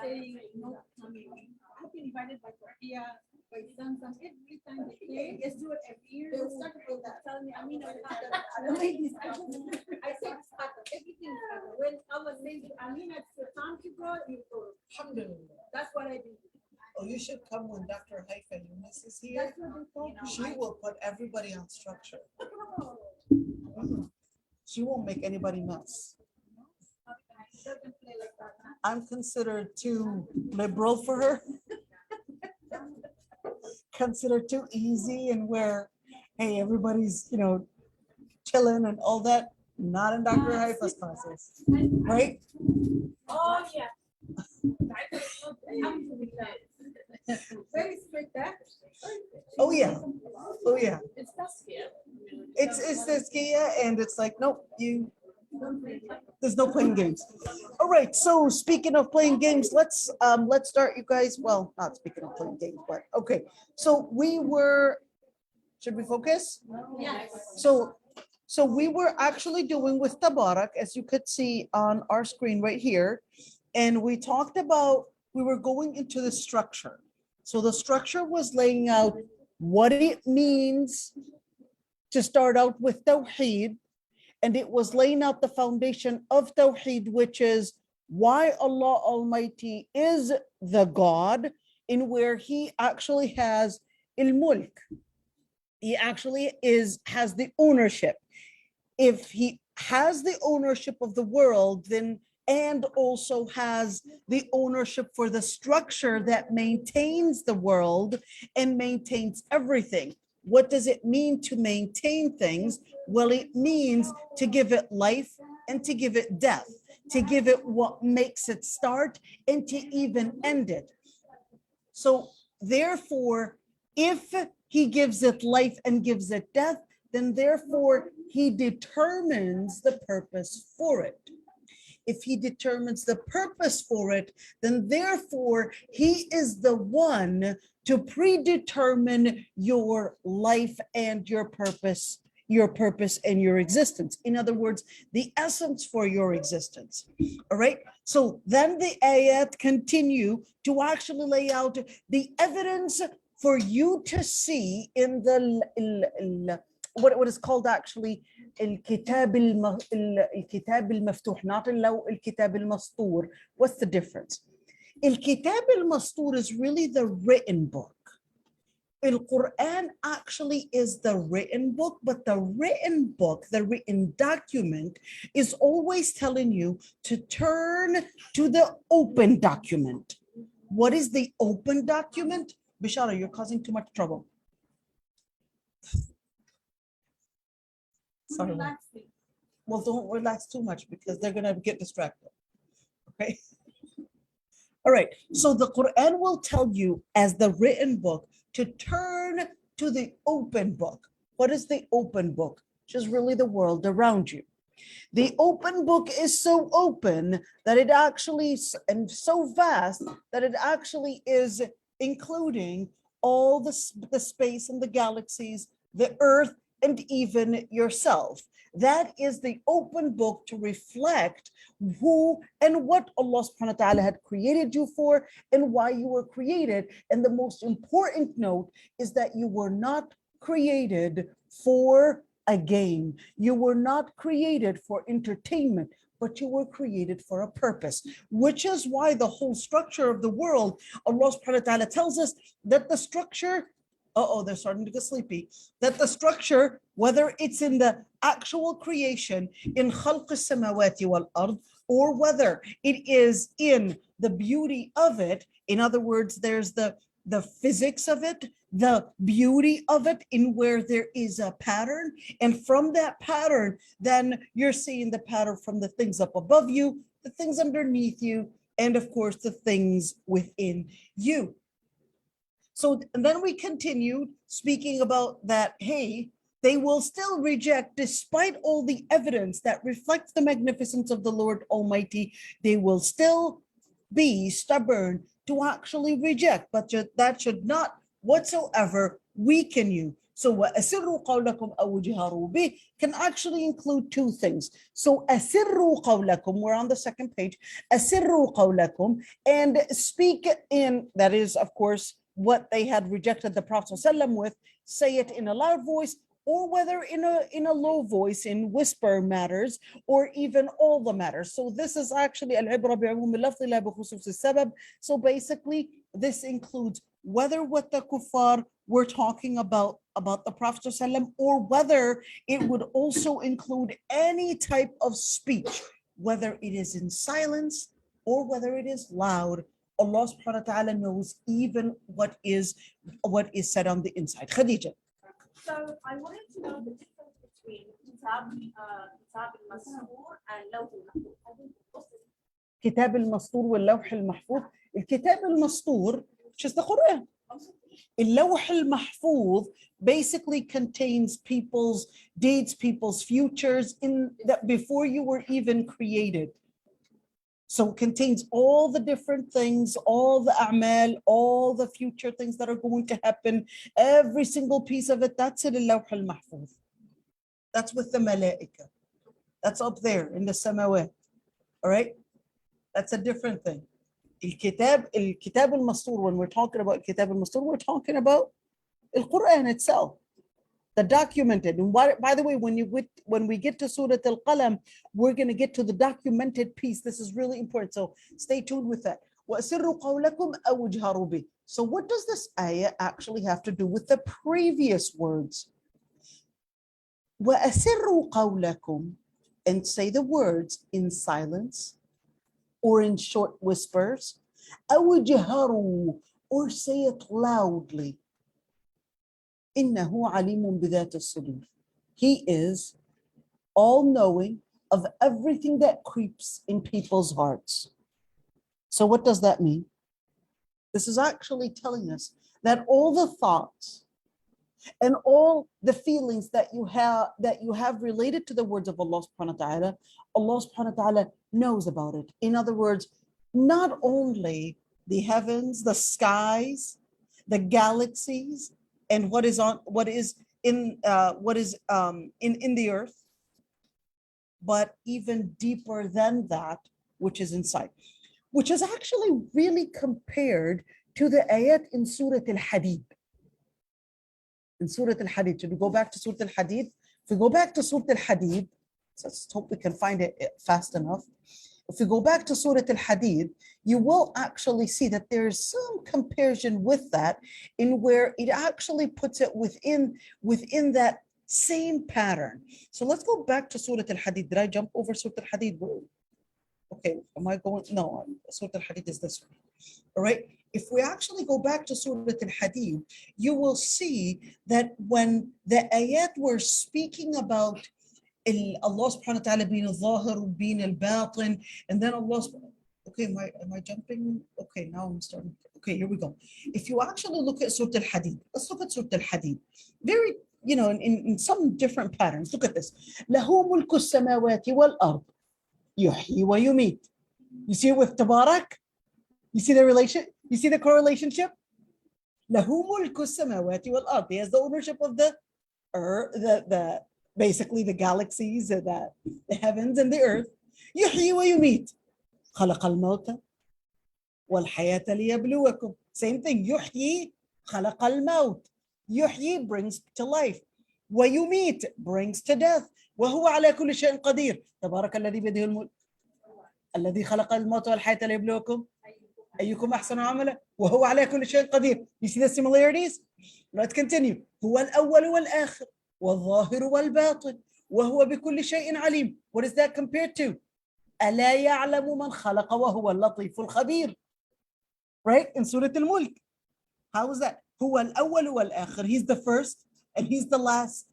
saying no coming. I've been invited by Korea, by some every time they play. Let's do it every year. They'll start with that. Tell me, I mean, the ladies. I say it's hot. Everything is hot. When Allah says, I mean, it's the time to go, you go. Alhamdulillah. That's what I do. Oh, you should come when Dr. Haifa Yunus is here. She will put everybody on structure. She won't make anybody mess. I'm considered too liberal for her. Considered too easy and where, hey, everybody's, chilling and all that. Not in Dr. Haifa's classes, right? Oh, yeah. Very strict, that. Oh yeah. Oh yeah. It's Tafseer. It's the skia and it's like, nope, there's no playing games. All right. So speaking of playing games, let's start, you guys. Well, not speaking of playing games, but okay. So should we focus? Yes. So we were actually doing with Tabarak, as you could see on our screen right here. And we talked about, we were going into the structure. So the structure was laying out what it means to start out with Tawheed. And it was laying out the foundation of Tawheed, which is why Allah Almighty is the God, in where He actually has Almulk. He actually has the ownership. If He has the ownership of the world, then and also has the ownership for the structure that maintains the world and maintains everything. What does it mean to maintain things? Well, it means to give it life and to give it death, to give it what makes it start and to even end it. So therefore, if He gives it life and gives it death, then therefore He determines the purpose for it. If He determines the purpose for it, then therefore He is the one to predetermine your life and your purpose and your existence. In other words, the essence for your existence. All right. So then the ayat continue to actually lay out the evidence for you to see in the what is called actually الكتاب المفتوح, not الكتاب المسطور. What's the difference? الكتاب المسطور is really the written book. The Quran actually is the written book, but the written book, the written document, is always telling you to turn to the open document. What is the open document? Bishara, you're causing too much trouble. Sorry. Well, don't relax too much because they're going to get distracted. Okay. All right. So the Quran will tell you as the written book to turn to the open book. What is the open book? Which is really the world around you. The open book is so open that it actually, and so vast that it actually is including all the space and the galaxies, the earth, and even yourself. That is the open book to reflect who and what Allah subhanahu wa ta'ala had created you for and why you were created. And the most important note is that you were not created for a game. You were not created for entertainment, but you were created for a purpose, which is why the whole structure of the world, Allah subhanahu wa ta'ala tells us that the structure, they're starting to get sleepy, that the structure, whether it's in the actual creation, in khalq as-samawati wal ard, or whether it is in the beauty of it, in other words, there's the physics of it, the beauty of it, in where there is a pattern, and from that pattern, then you're seeing the pattern from the things up above you, the things underneath you, and of course, the things within you. So and then we continued speaking about that, hey, they will still reject despite all the evidence that reflects the magnificence of the Lord Almighty. They will still be stubborn to actually reject, but that should not whatsoever weaken you. So وَأَسِرُّوا قَوْلَكُمْ أَوْ اجْهَرُوا بِهِ can actually include two things. So أَسِرُّوا قَوْلَكُمْ, we're on the second page, أَسِرُّوا قَوْلَكُمْ, and speak in, that is of course what they had rejected the Prophet ﷺ with, say it in a loud voice, or whether in a low voice, in whisper matters, or even all the matters. So this is actually al-ibra bi'umum al-lafz la bi khusus al-sabab. So basically, this includes whether what the kuffar were talking about the Prophet ﷺ, or whether it would also include any type of speech, whether it is in silence or whether it is loud. Allah subhanahu wa ta'ala knows even what is said on the inside. Khadija. So I wanted to know the difference between Kitab al-Mastur and Lawh al-Mahfuz. كتاب المسطور واللوح المحفوظ. الكتاب المسطور, which is the Quran. اللوح المحفوظ basically contains people's deeds, people's futures in that before you were even created. So it contains all the different things, all the a'mal, all the future things that are going to happen, every single piece of it. That's in al-lawh al-mahfuz. That's with the malaika. That's up there in the samawat. All right? That's a different thing. Al-kitab al-mastur, when we're talking about kitab al-mastur, we're talking about al-Quran itself, the documented. And by the way, when we get to Surah Al-Qalam, we're going to get to the documented piece. This is really important. So stay tuned with that. وَأَسِرُّوا قَوْلَكُمْ أَوْ اجْهَرُوا بِهِ. So what does this ayah actually have to do with the previous words? وَأَسِرُّوا قَوْلَكُمْ, and say the words in silence or in short whispers. أَوْ اجْهَرُوا, or say it loudly. إِنَّهُ عَلِيمٌ بِذَاتِ الصُّدُورِ. He is all-knowing of everything that creeps in people's hearts. So what does that mean? This is actually telling us that all the thoughts and all the feelings that you have related to the words of Allah subhanahu wa ta'ala, Allah subhanahu wa ta'ala knows about it. In other words, not only the heavens, the skies, the galaxies, and what is in the earth, but even deeper than that, which is inside, which is actually really compared to the ayat in Surah Al-Hadid. In Surah Al-Hadid, should we go back to Surah Al-Hadid? If we go back to Surah Al-Hadid, so let's hope we can find it fast enough. If we go back to Surah Al-Hadid, you will actually see that there is some comparison with that, in where it actually puts it within that same pattern. So let's go back to Surah Al-Hadid. Did I jump over Surah Al-Hadid? Okay, am I going? No, Surah Al-Hadid is this one. All right. If we actually go back to Surah Al-Hadid, you will see that when the ayat were speaking about Allah subhanahu wa ta'ala being al-zahir, being al-batin, and then Allah, okay, am I jumping? Okay, now I'm starting. Okay, here we go. If you actually look at Surah Al-Hadid, let's look at Surah Al-Hadid. Very, in some different patterns. Look at this. لَهُ مُلْكُ السَّمَاوَاتِ وَالْأَرْضِ يُحْيِي وَيُمِيتُ. You see it with Tabarak? You see the relation? You see the correlationship? لَهُ مُلْكُ السَّمَاوَاتِ وَالْأَرْضِ. He has the ownership of the basically the galaxies, the heavens and the earth. يحيي ويميت. خلق الموت والحياة ليبلوكم. Same thing. يحيي خلق الموت. يحيي brings to life. ويميت brings to death. وهو على كل شيء قدير. تبارك الذي بيده الملك الذي خلق الموت والحياة ليبلوكم أيكم أحسن عملا وهو على كل شيء قدير. You see the similarities? Let's continue. هو الأول والآخر والظاهر والباطن وهو بكل شيء عليم. What is that compared to? ألا يعلم من خلق وهو اللطيف الخبير. Right? In Surah Al-Mulk. How is that? هو الأول والآخر. He's the first and he's the last.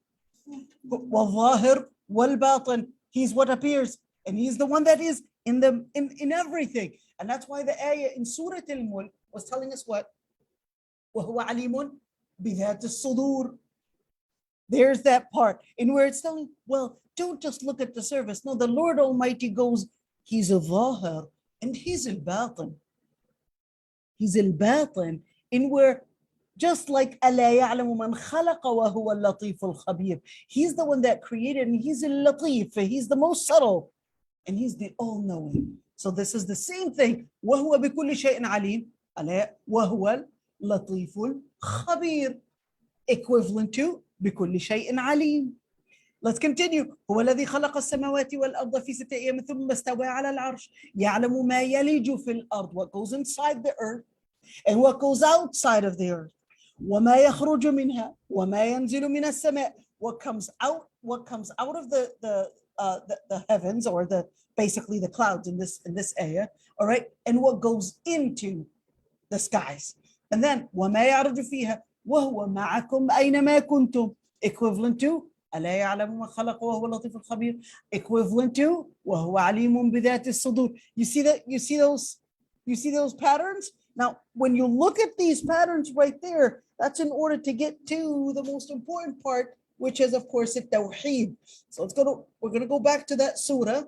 والظاهر والباطن. He's what appears and he's the one that is in everything. And that's why the ayah in Surah Al-Mulk was telling us what? وهو عليم بذات الصدور. There's that part in where it's telling, well, don't just look at the surface. No, the Lord Almighty goes, He's a zahir and He's al-batin. He's al-batin, in where Just like ألا يعلم من خلق وهو اللطيف الخبير. He's the one that created and he's al-latif. He's the most subtle and he's the all-knowing. So this is the same thing. وهو بكل شيء عليم. ألا وهو اللطيف الخبير. Equivalent to بكل شيء عليم. Let's continue. هو الذي خلق السماوات والأرض في 6 أيام ثم استوى على العرش. يعلم ما يلج في الأرض, what goes inside the earth and what goes outside of the earth. وما يخرج منها وما ينزل من السماء, what comes out of the heavens, or the basically the clouds in this area, all right, and what goes into the skies. And then وما يعرج فيها وهو معكم أينما كنتم, equivalent to ألا يعلم من خلق وهو اللطيف الخبير, equivalent to وهو عليم بذات الصدور. You see those patterns? Now, when you look at these patterns right there, that's in order to get to the most important part, which is, of course, التوحيد. So we're going to go back to that surah,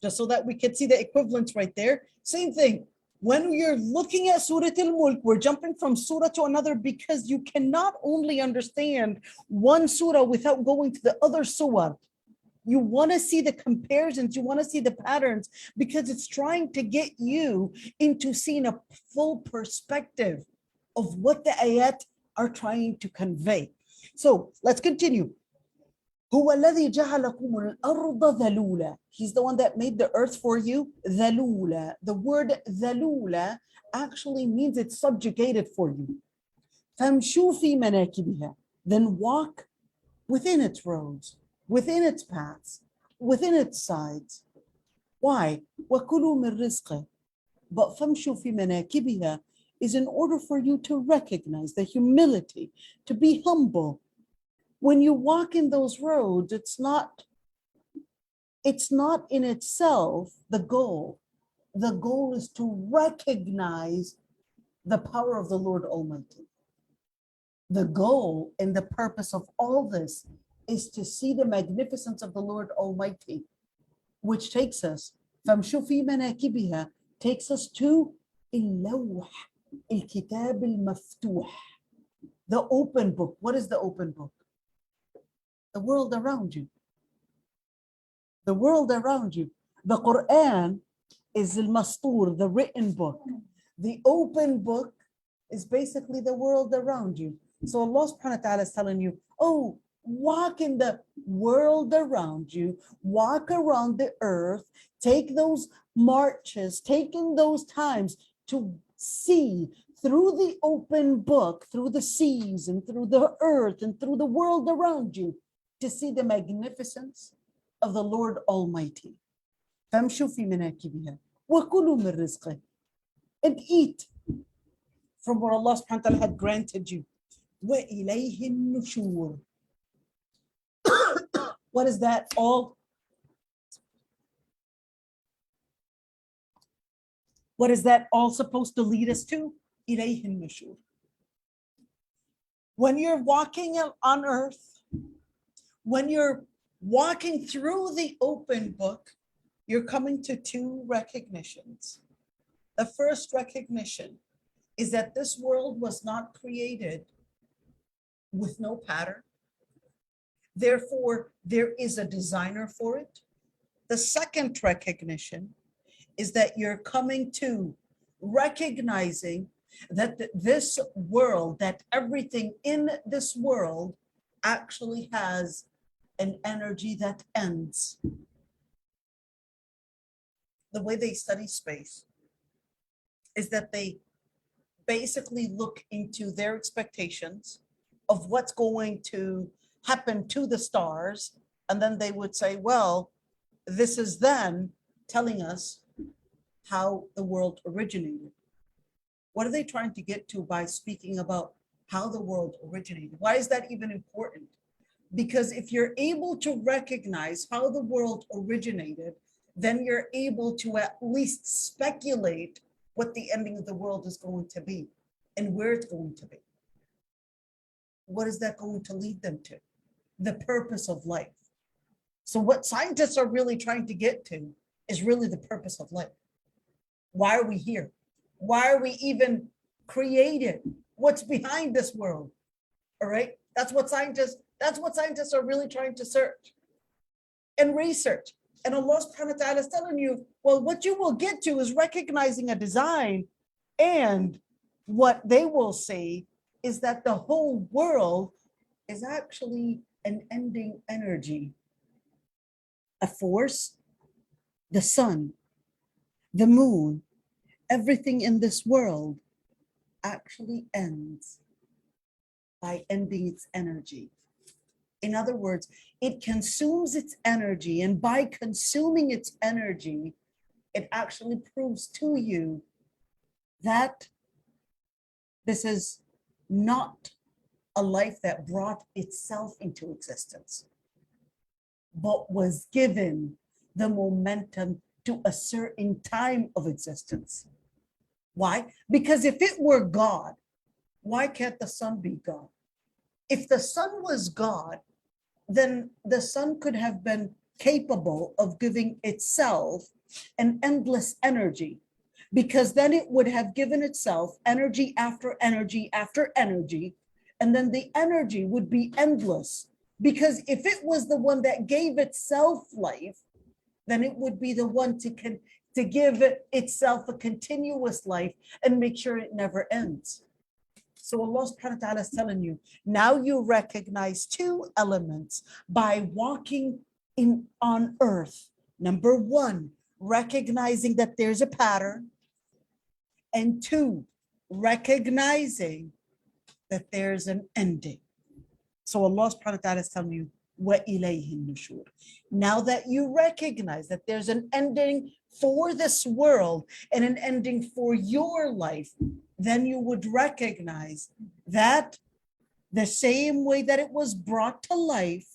just so that we can see the equivalence right there. Same thing. When you're looking at Surah Al-Mulk, we're jumping from surah to another because you cannot only understand one surah without going to the other surah. You want to see the comparisons, you want to see the patterns, because it's trying to get you into seeing a full perspective of what the ayat are trying to convey. So let's continue. هو الذي جعلكم الأرض ذلولا. He's the one that made the earth for you. ذلولا. The word ذلولا actually means it's subjugated for you. فامشوا في مناكبها. Then walk within its roads, within its paths, within its sides. Why? وكلوا من رزقه. But فامشوا في مناكبها is in order for you to recognize the humility, to be humble. When you walk in those roads, it's not in itself the goal. The goal is to recognize the power of the Lord Almighty. The goal and the purpose of all this is to see the magnificence of the Lord Almighty, which takes us from Shufi Manakibiha, takes us to Illawh, Al-Kitab al-Maftuh, the open book. What is the open book? The world around you. The world around you. The Quran is al-Mastur, the written book. The open book is basically the world around you. So Allah subhanahu wa ta'ala is telling you, oh, walk in the world around you, walk around the earth, take those marches, take in those times to see through the open book, through the seas and through the earth and through the world around you, to see the magnificence of the Lord Almighty. فَامْشُوا فِي مَنَاكِبِهَا وَكُلُوا مِنْ رِزْقِهِ, and eat from what Allah subhanahu wa ta'ala had granted you. وَإِلَيْهِ النُّشُورِ. What is that all? What is that all supposed to lead us to? إِلَيْهِ النُّشُورِ. When you're walking on earth, when you're walking through the open book, you're coming to two recognitions. The first recognition is that this world was not created with no pattern. Therefore, there is a designer for it. The second recognition is that you're coming to recognizing that this world, that everything in this world actually has an energy that ends. The way they study space is that they basically look into their expectations of what's going to happen to the stars, and then they would say, well, this is then telling us how the world originated. What are they trying to get to by speaking about how the world originated? Why is that even important? Because if you're able to recognize how the world originated, then you're able to at least speculate what the ending of the world is going to be and where it's going to be. What is that going to lead them to? The purpose of life. So what scientists are really trying to get to is really the purpose of life. Why are we here? Why are we even created? what's behind this world. All right. That's what scientists are really trying to search and research. And Allah subhanahu wa ta'ala is telling you, well, what you will get to is recognizing a design, and what they will say is that the whole world is actually an ending energy, a force, the sun, the moon, everything in this world actually ends by ending its energy. In other words, it consumes its energy, and by consuming its energy, it actually proves to you that this is not a life that brought itself into existence, but was given the momentum to a certain time of existence. Why? Because if it were God, why can't the sun be God? If the sun was God, then the sun could have been capable of giving itself an endless energy, because then it would have given itself energy after energy after energy, and then the energy would be endless. Because if it was the one that gave itself life, then it would be the one to give itself a continuous life and make sure it never ends. So Allah subhanahu wa ta'ala is telling you, now you recognize two elements by walking on earth. Number one, recognizing that there's a pattern. And two, recognizing that there's an ending. So Allah subhanahu wa ta'ala is telling you, وَإِلَيْهِ النُّشُورِ. Now that you recognize that there's an ending for this world and an ending for your life, then you would recognize that the same way that it was brought to life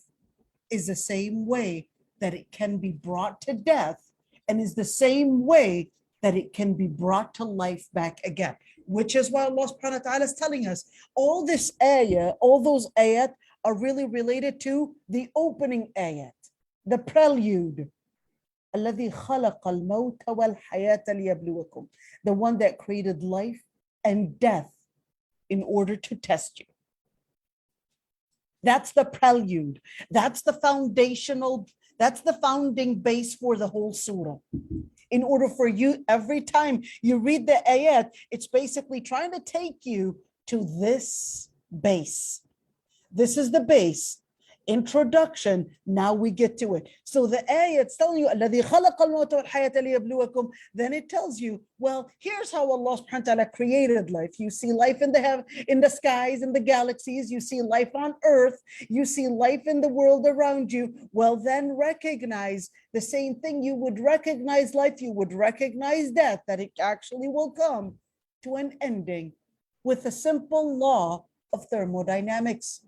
is the same way that it can be brought to death, and is the same way that it can be brought to life back again. Which is why Allah subhanahu wa ta'ala is telling us all this ayah, all those ayat are really related to the opening ayat, the prelude. الذي خلق الموت والحياة ليبلوكم, the one that created life and death in order to test you. That's the prelude. That's the founding base for the whole surah. In order for you, every time you read the ayat, it's basically trying to take you to this base. This is the base. Introduction, now we get to it. So the ayat's telling you, الَّذِي خَلَقَ الْمَوْتَ وَالْحَيَاةَ لِيَبْلُوَكُمْ. Then it tells you, well, here's how Allah subhanahu wa ta'ala created life. You see life in the skies, in the galaxies. You see life on earth. You see life in the world around you. Well, then recognize the same thing. You would recognize life. You would recognize death, that it actually will come to an ending with a simple law of thermodynamics.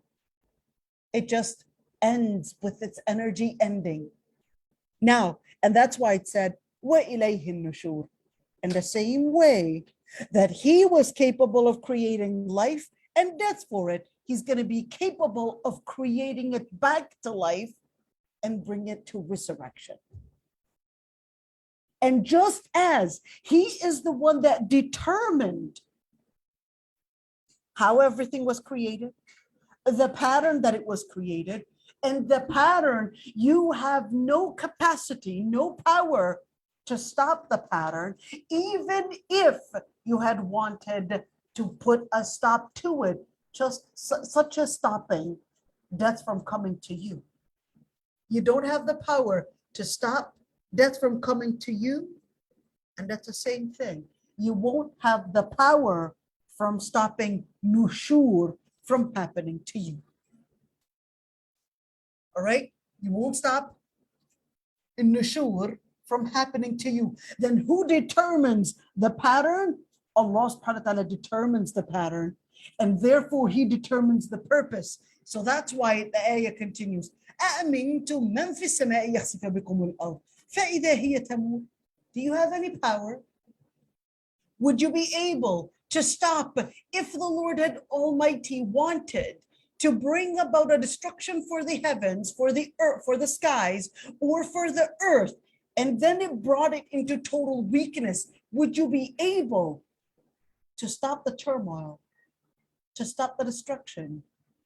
It just ends with its energy ending. Now, and that's why it said, وَإِلَيْهِ النُّشُورِ. In the same way that he was capable of creating life and death for it, he's going to be capable of creating it back to life and bring it to resurrection. And just as he is the one that determined how everything was created, the pattern that it was created, and the pattern, you have no capacity, no power to stop the pattern, even if you had wanted to put a stop to it, just such as stopping death from coming to you. You don't have the power to stop death from coming to you, and that's the same thing. You won't have the power from stopping nushur from happening to you. All right? You won't stop in nushur from happening to you. Then who determines the pattern? Allah subhanahu wa ta'ala determines the pattern, and therefore he determines the purpose. So that's why the ayah continues. أَأَمِنْتُمْ مَنْ فِي السَّمَاءِ يَخْسِفَ بِكُمُ الْأَرْضِ فَإِذَا هِيَ تَمُورُ. Do you have any power? Would you be able to stop if the Lord had Almighty wanted to bring about a destruction for the heavens, for the earth, for the skies, or for the earth, and then it brought it into total weakness? Would you be able to stop the turmoil? to stop the destruction,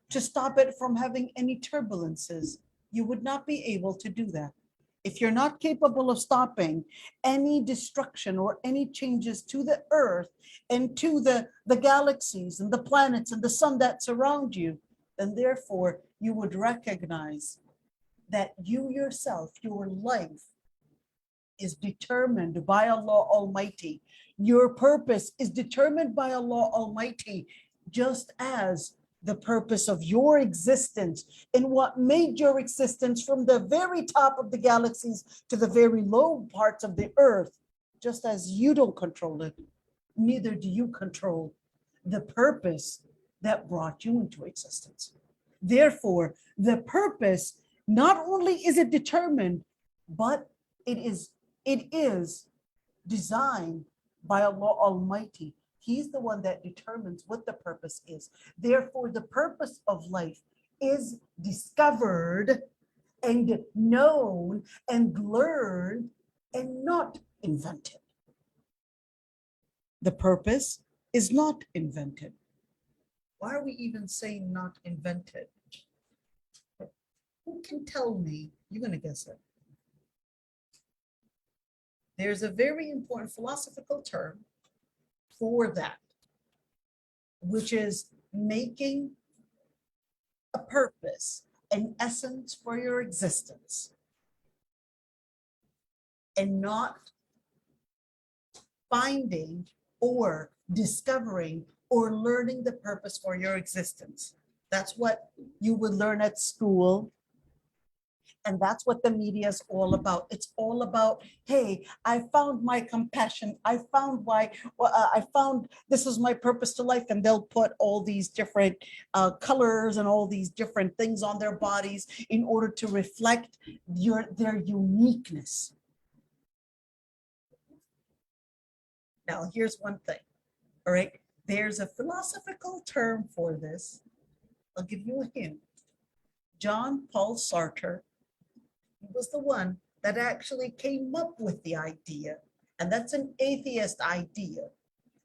to stop it from having any turbulences. You would not be able to do that. If you're not capable of stopping any destruction or any changes to the earth and to the galaxies and the planets and the sun that surround you, then therefore you would recognize that you yourself, your life, is determined by Allah Almighty. Your purpose is determined by Allah Almighty, just as the purpose of your existence and what made your existence from the very top of the galaxies to the very low parts of the earth. Just as you don't control it, neither do you control the purpose that brought you into existence. Therefore, the purpose, not only is it determined, but it is designed by Allah Almighty. He's the one that determines what the purpose is. Therefore, the purpose of life is discovered and known and learned and not invented. The purpose is not invented. Why are we even saying not invented? Who can tell me? You're going to guess it. There's a very important philosophical term for that, which is making a purpose, an essence for your existence, and not finding or discovering or learning the purpose for your existence. That's what you would learn at school. And that's what the media is all about. It's all about, hey, I found my compassion. I found this is my purpose to life. And they'll put all these different colors and all these different things on their bodies in order to reflect their uniqueness. Now, here's one thing, all right? There's a philosophical term for this. I'll give you a hint. John Paul Sartre was the one that actually came up with the idea, and that's an atheist idea.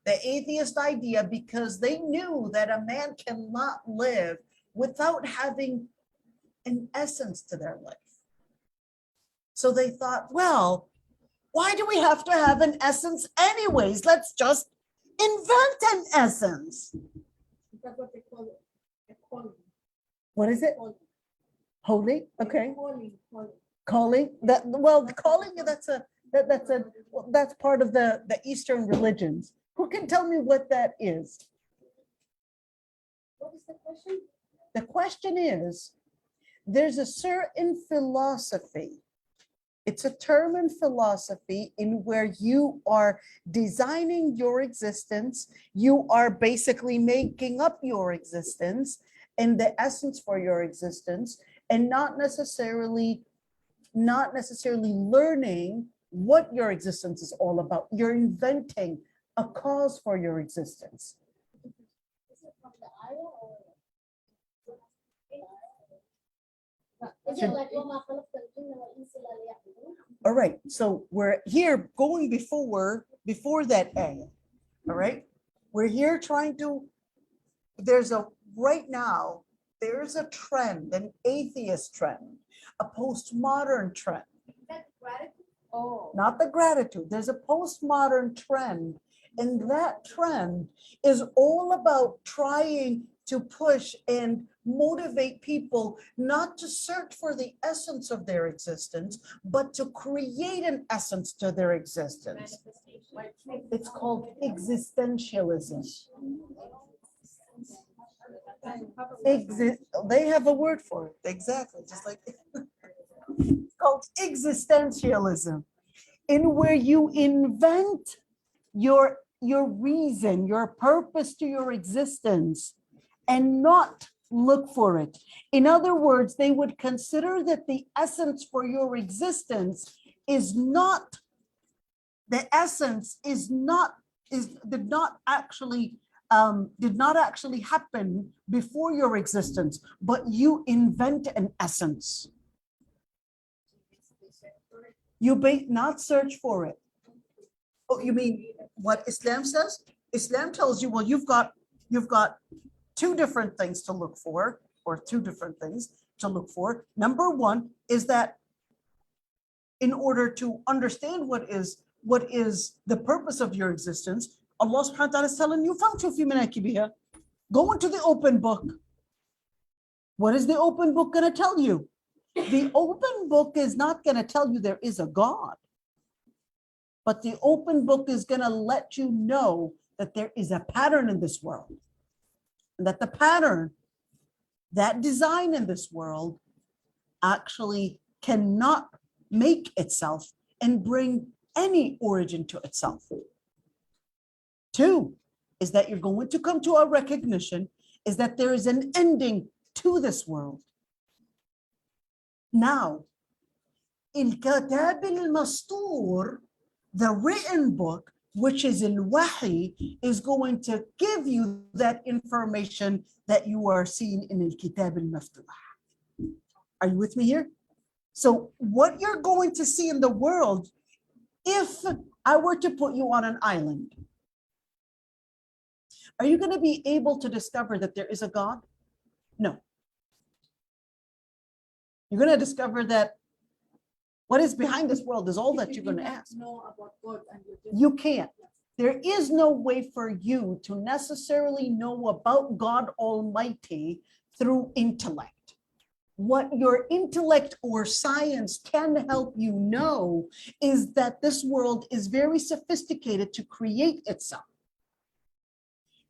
The atheist idea, because they knew that a man cannot live without having an essence to their life. So they thought, well, why do we have to have an essence anyways? Let's just invent an essence. That's what they call it. A calling. What is it? Calling. Holy? Okay. Calling. Calling. That's part of the Eastern religions. Who can tell me what that is? What is the question? The question is, there's a certain philosophy. It's a term in philosophy in where you are designing your existence. You are basically making up your existence and the essence for your existence, and not necessarily learning what your existence is all about. You're inventing a cause for your existence. Is it from the ayah or? Is it like All right, so we're here going before that ayah, all right? We're here trying to, right now, there's a trend, an atheist trend, a postmodern trend. that gratitude? Oh. Not the gratitude. There's a postmodern trend, and that trend is all about trying to push and motivate people not to search for the essence of their existence, but to create an essence to their existence. It's called existentialism. They have a word for it, exactly, just like it's called existentialism, in where you invent your reason, your purpose to your existence, and not look for it. In other words, they would consider that the essence for your existence did not actually happen before your existence, but you invent an essence. You not search for it. Oh, you mean what Islam says? Islam tells you, well, you've got two different things to look for, or two different things to look for. Number one is that in order to understand what is the purpose of your existence, Allah subhanahu wa ta'ala is telling you, "Famshu fi manakibiha." Go into the open book. What is the open book going to tell you? The open book is not going to tell you there is a God, but the open book is going to let you know that there is a pattern in this world, and that the pattern, that design in this world, actually cannot make itself and bring any origin to itself. Two is that you're going to come to a recognition is that there is an ending to this world. Now, الكتاب المسطور, the written book, which is al-Wahi, is going to give you that information that you are seeing in al-Kitab al-Maftuh. Are you with me here? So what you're going to see in the world, if I were to put you on an island, are you going to be able to discover that there is a God? No. You're going to discover that what is behind this world is all that you're going to ask. Know about God and you can't. There is no way for you to necessarily know about God Almighty through intellect. What your intellect or science can help you know is that this world is very sophisticated to create itself.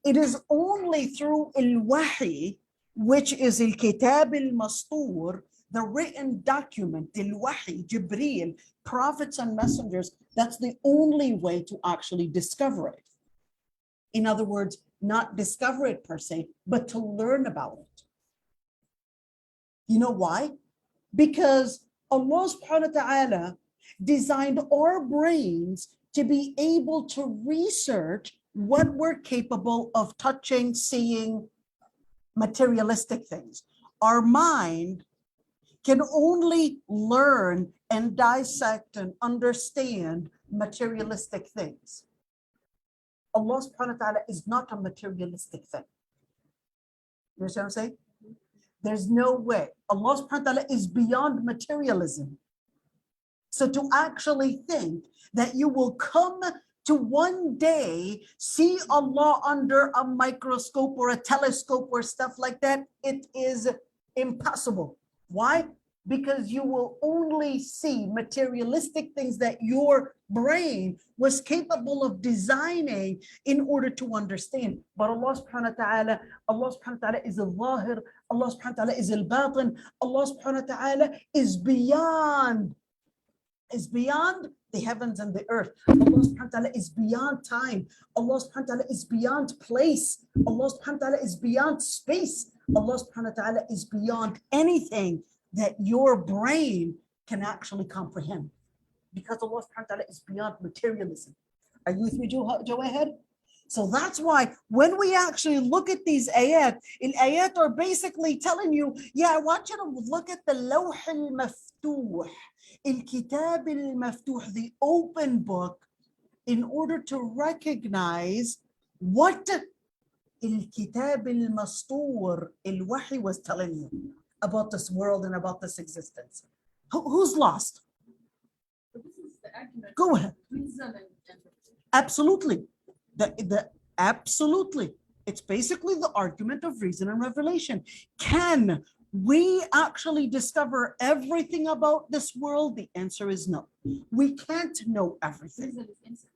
It is only through al-Wahi, which is al-Kitab al-Mastur, the written document, al-Wahi, Jibreel, prophets and messengers, that's the only way to actually discover it. In other words, not discover it per se, but to learn about it. You know why? Because Allah subhanahu wa ta'ala designed our brains to be able to research what we're capable of touching, seeing, materialistic things. Our mind can only learn and dissect and understand materialistic things. Allah subhanahu wa ta'ala is not a materialistic thing. You understand what I'm saying? There's no way. Allah subhanahu wa ta'ala is beyond materialism. So to actually think that you will come to one day see Allah under a microscope or a telescope or stuff like that, it is impossible. Why? Because you will only see materialistic things that your brain was capable of designing in order to understand. But Allah subhanahu wa ta'ala is al-Zahir, Allah subhanahu wa ta'ala is al-Batin, Allah subhanahu wa ta'ala is beyond the heavens and the earth. Allah subhanahu wa ta'ala is beyond time. Allah subhanahu wa ta'ala is beyond place. Allah subhanahu wa ta'ala is beyond space. Allah subhanahu wa ta'ala is beyond anything that your brain can actually comprehend. Because Allah subhanahu wa ta'ala is beyond materialism. Are you with me, Joe ahead? So that's why when we actually look at these ayat are basically telling you, yeah, I want you to look at the Lawh al-Maftuh, al-Kitab al-Maftuh, the open book, in order to recognize what al-Kitab al-Mastur, al-Wahi, was telling you about this world and about this existence. Who's lost? This is the argument. Go ahead. Reason and Absolutely. Absolutely. It's basically the argument of reason and revelation. Can we actually discover everything about this world? The answer is no. We can't know everything. reason is insufficient.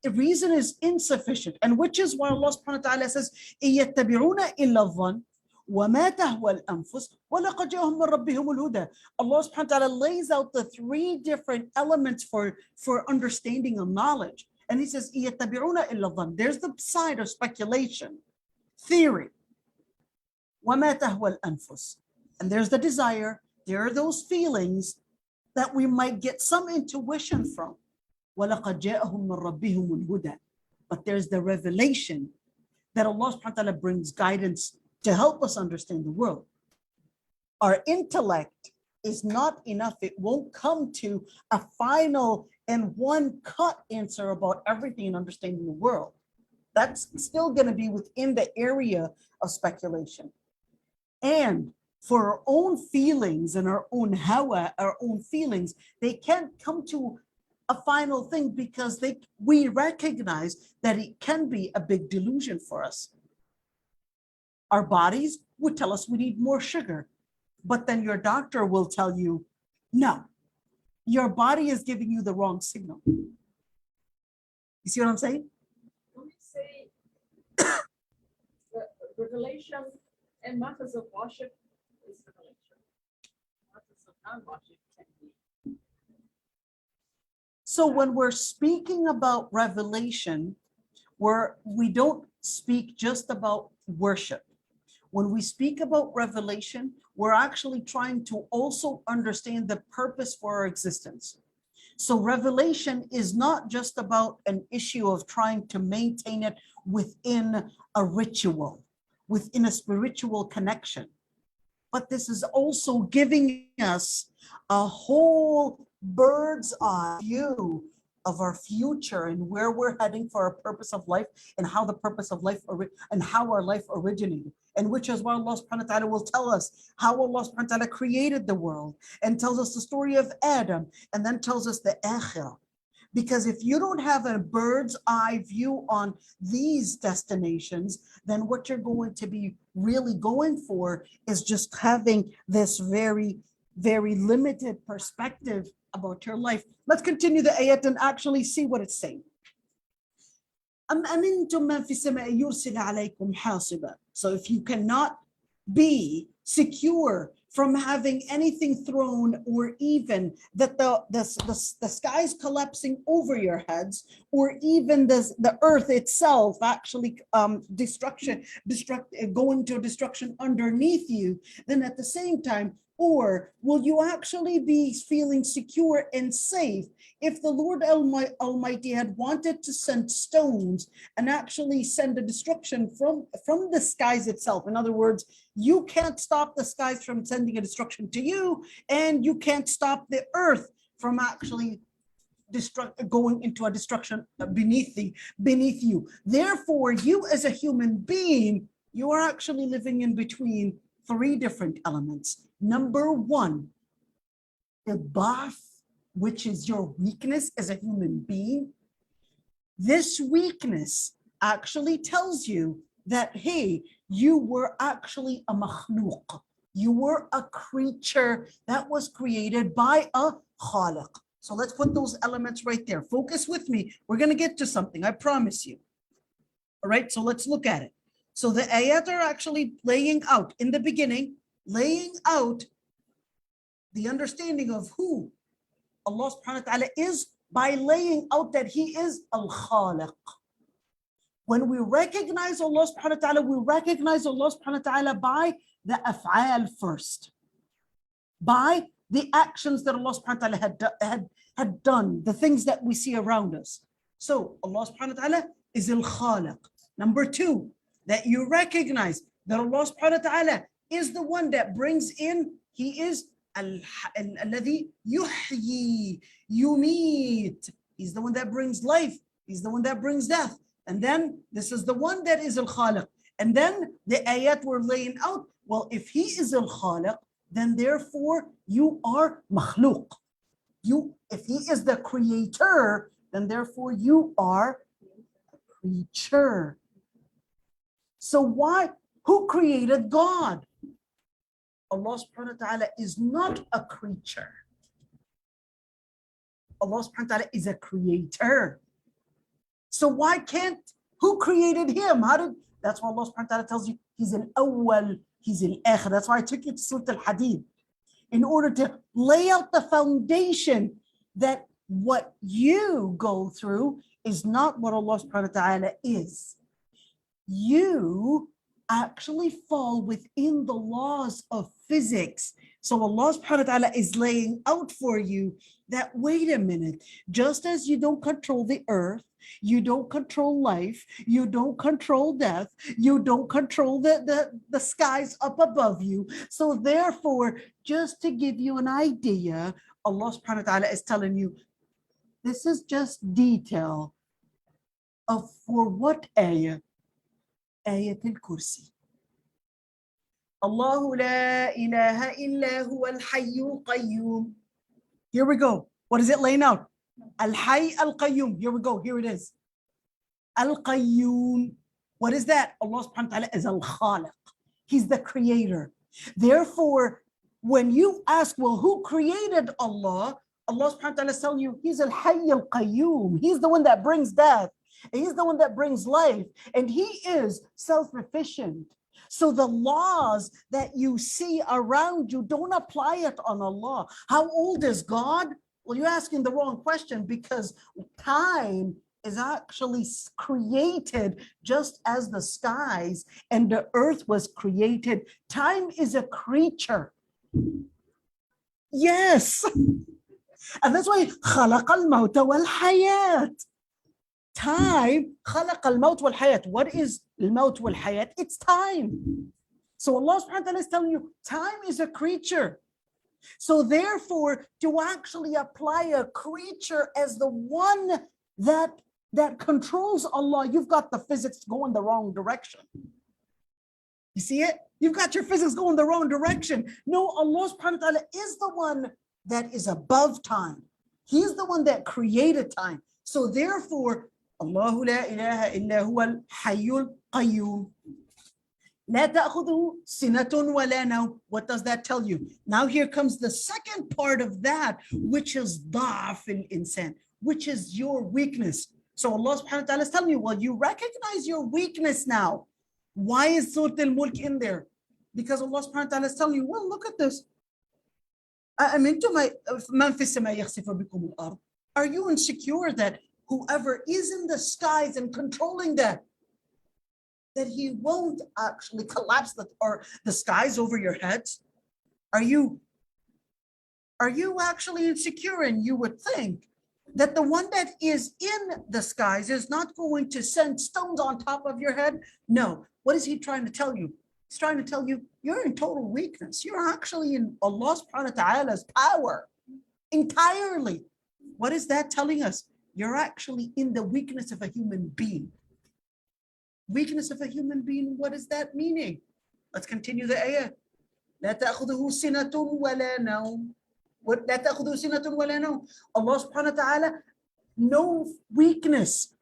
The reason is insufficient, and which is why Allah subhanahu wa ta'ala says, إِيَّتَّبِعُونَ إِلَّا الظَّنَّ وَمَا تَهْوَى الْأَنفُسُ وَلَقَدْ جَاءَهُم مِّن رَّبِّهِمُ الْهُدَى. Allah subhanahu wa ta'ala lays out the three different elements for understanding of knowledge. And he says, يَتَّبِعُونَ إِلَّا الظَّنَّ. There's the side of speculation, theory. وَمَا تَهْوَى الْأَنفُسُ. And there's the desire. There are those feelings that we might get some intuition from. وَلَقَدْ جَاءَهُم مِّن رَّبِّهِمُ الْهُدَى. But there's the revelation that Allah subhanahu wa ta'ala brings guidance to help us understand the world. Our intellect is not enough. It won't come to a final and one cut answer about everything and understanding the world. That's still going to be within the area of speculation. And for our own feelings and our own hawa, our own feelings, they can't come to a final thing because we recognize that it can be a big delusion for us. Our bodies would tell us we need more sugar, but then your doctor will tell you, no, your body is giving you the wrong signal. You see what I'm saying? When we say revelation and matters of worship is revelation. Matters of non-worship can be. So when we're speaking about revelation, we don't speak just about worship. When we speak about revelation, we're actually trying to also understand the purpose for our existence. So revelation is not just about an issue of trying to maintain it within a ritual, within a spiritual connection. But this is also giving us a whole bird's eye view of our future and where we're heading for our purpose of life and how the purpose of life and how our life originated. And which is why Allah subhanahu wa ta'ala will tell us how Allah subhanahu wa ta'ala created the world and tells us the story of Adam and then tells us the akhirah. Because if you don't have a bird's eye view on these destinations, then what you're going to be really going for is just having this very, very limited perspective about your life. Let's continue the ayat and actually see what it's saying. So if you cannot be secure from having anything thrown, or even that the skies collapsing over your heads, or even the earth itself actually going to destruction underneath you, then at the same time, or will you actually be feeling secure and safe if the Lord Almighty had wanted to send stones and actually send a destruction from the skies itself? In other words, you can't stop the skies from sending a destruction to you, and you can't stop the earth from actually going into a destruction beneath you. Therefore, you as a human being, you are actually living in between three different elements. Number one, the ba'th, which is your weakness as a human being. This weakness actually tells you that, hey, you were actually a makhluk. You were a creature that was created by a khaliq. So let's put those elements right there. Focus with me. We're going to get to something, I promise you. All right, so let's look at it. So the ayat are actually laying out, in the beginning, laying out the understanding of who Allah subhanahu wa ta'ala is by laying out that He is Al-Khaliq. When we recognize Allah subhanahu wa ta'ala, we recognize Allah subhanahu wa ta'ala by the af'al first, by the actions that Allah subhanahu wa ta'ala had done, the things that we see around us. So Allah subhanahu wa ta'ala is Al-Khaliq. Number two, that you recognize that Allah subhanahu wa ta'ala is the one that brings in, He is Alladhi yuhyi, yumit. He's the one that brings life. He's the one that brings death. And then this is the one that is Al-Khaliq. And then the ayat were laying out, well, if He is Al-Khaliq, then therefore you are makhluk. If He is the creator, then therefore you are a creature. So who created God? Allah subhanahu wa ta'ala is not a creature. Allah subhanahu wa ta'ala is a creator. So who created Him? That's why Allah subhanahu wa ta'ala tells you He's an awwal, He's an akhir. That's why I took you to Surah Al-Hadid, in order to lay out the foundation that what you go through is not what Allah subhanahu wa ta'ala is. You actually fall within the laws of physics. So Allah subhanahu wa ta'ala is laying out for you that, wait a minute, just as you don't control the earth, you don't control life, you don't control death, you don't control the skies up above you. So therefore, just to give you an idea, Allah subhanahu wa ta'ala is telling you, this is just detail for what ayah? Ayat al-Kursi. Allahu la ilaha illa huwa al-hayyul qayyum. Here we go. What is it laying out? Al-Hayy al-Qayyum. Here we go. Here it is. Al-Qayyum. What is that? Allah subhanahu wa ta'ala is Al-Khaliq. He's the creator. Therefore, when you ask, well, who created Allah? Allah subhanahu wa ta'ala is telling you, He's Al-Hayy al-Qayyum. He's the one that brings death. And He's the one that brings life. And He is self-efficient. So the laws that you see around you, don't apply it on Allah. How old is God? Well, you're asking the wrong question, because time is actually created just as the skies and the earth was created. Time is a creature. Yes. And that's why خلق الموت والحياة. Time, خلق الموت والحياة. What is الموت والحياة? It's time. So Allah subhanahu wa ta'ala is telling you, time is a creature. So therefore, to actually apply a creature as the one that controls Allah, you've got the physics going the wrong direction. You see it? You've got your physics going the wrong direction. No, Allah subhanahu wa ta'ala is the one that is above time. He's the one that created time. So therefore, Allahu la ilaha illa huwa al-hayyul qayyum. لا تأخذه سنة ولا نوم. What does that tell you? Now here comes the second part of that, which is ضعف الإنسان, which is your weakness. So Allah subhanahu wa ta'ala is telling you, well, you recognize your weakness now. Why is Surah Almulk in there? Because Allah subhanahu wa ta'ala is telling you, well, look at this. أأمنتم من في السماء يخسف بكم الأرض. Are you insecure that whoever is in the skies and controlling that he won't actually collapse the skies over your heads? Are you actually insecure? And you would think that the one that is in the skies is not going to send stones on top of your head? No. What is He trying to tell you? He's trying to tell you, you're in total weakness. You're actually in Allah subhanahu wa ta'ala's power entirely. What is that telling us? You're actually in the weakness of a human being. Weakness of a human being, what is that meaning? Let's continue the ayah. لا تأخذه سنة ولا نوم. لا تأخذه سنة ولا نوم. Allah subhanahu wa ta'ala, no weakness,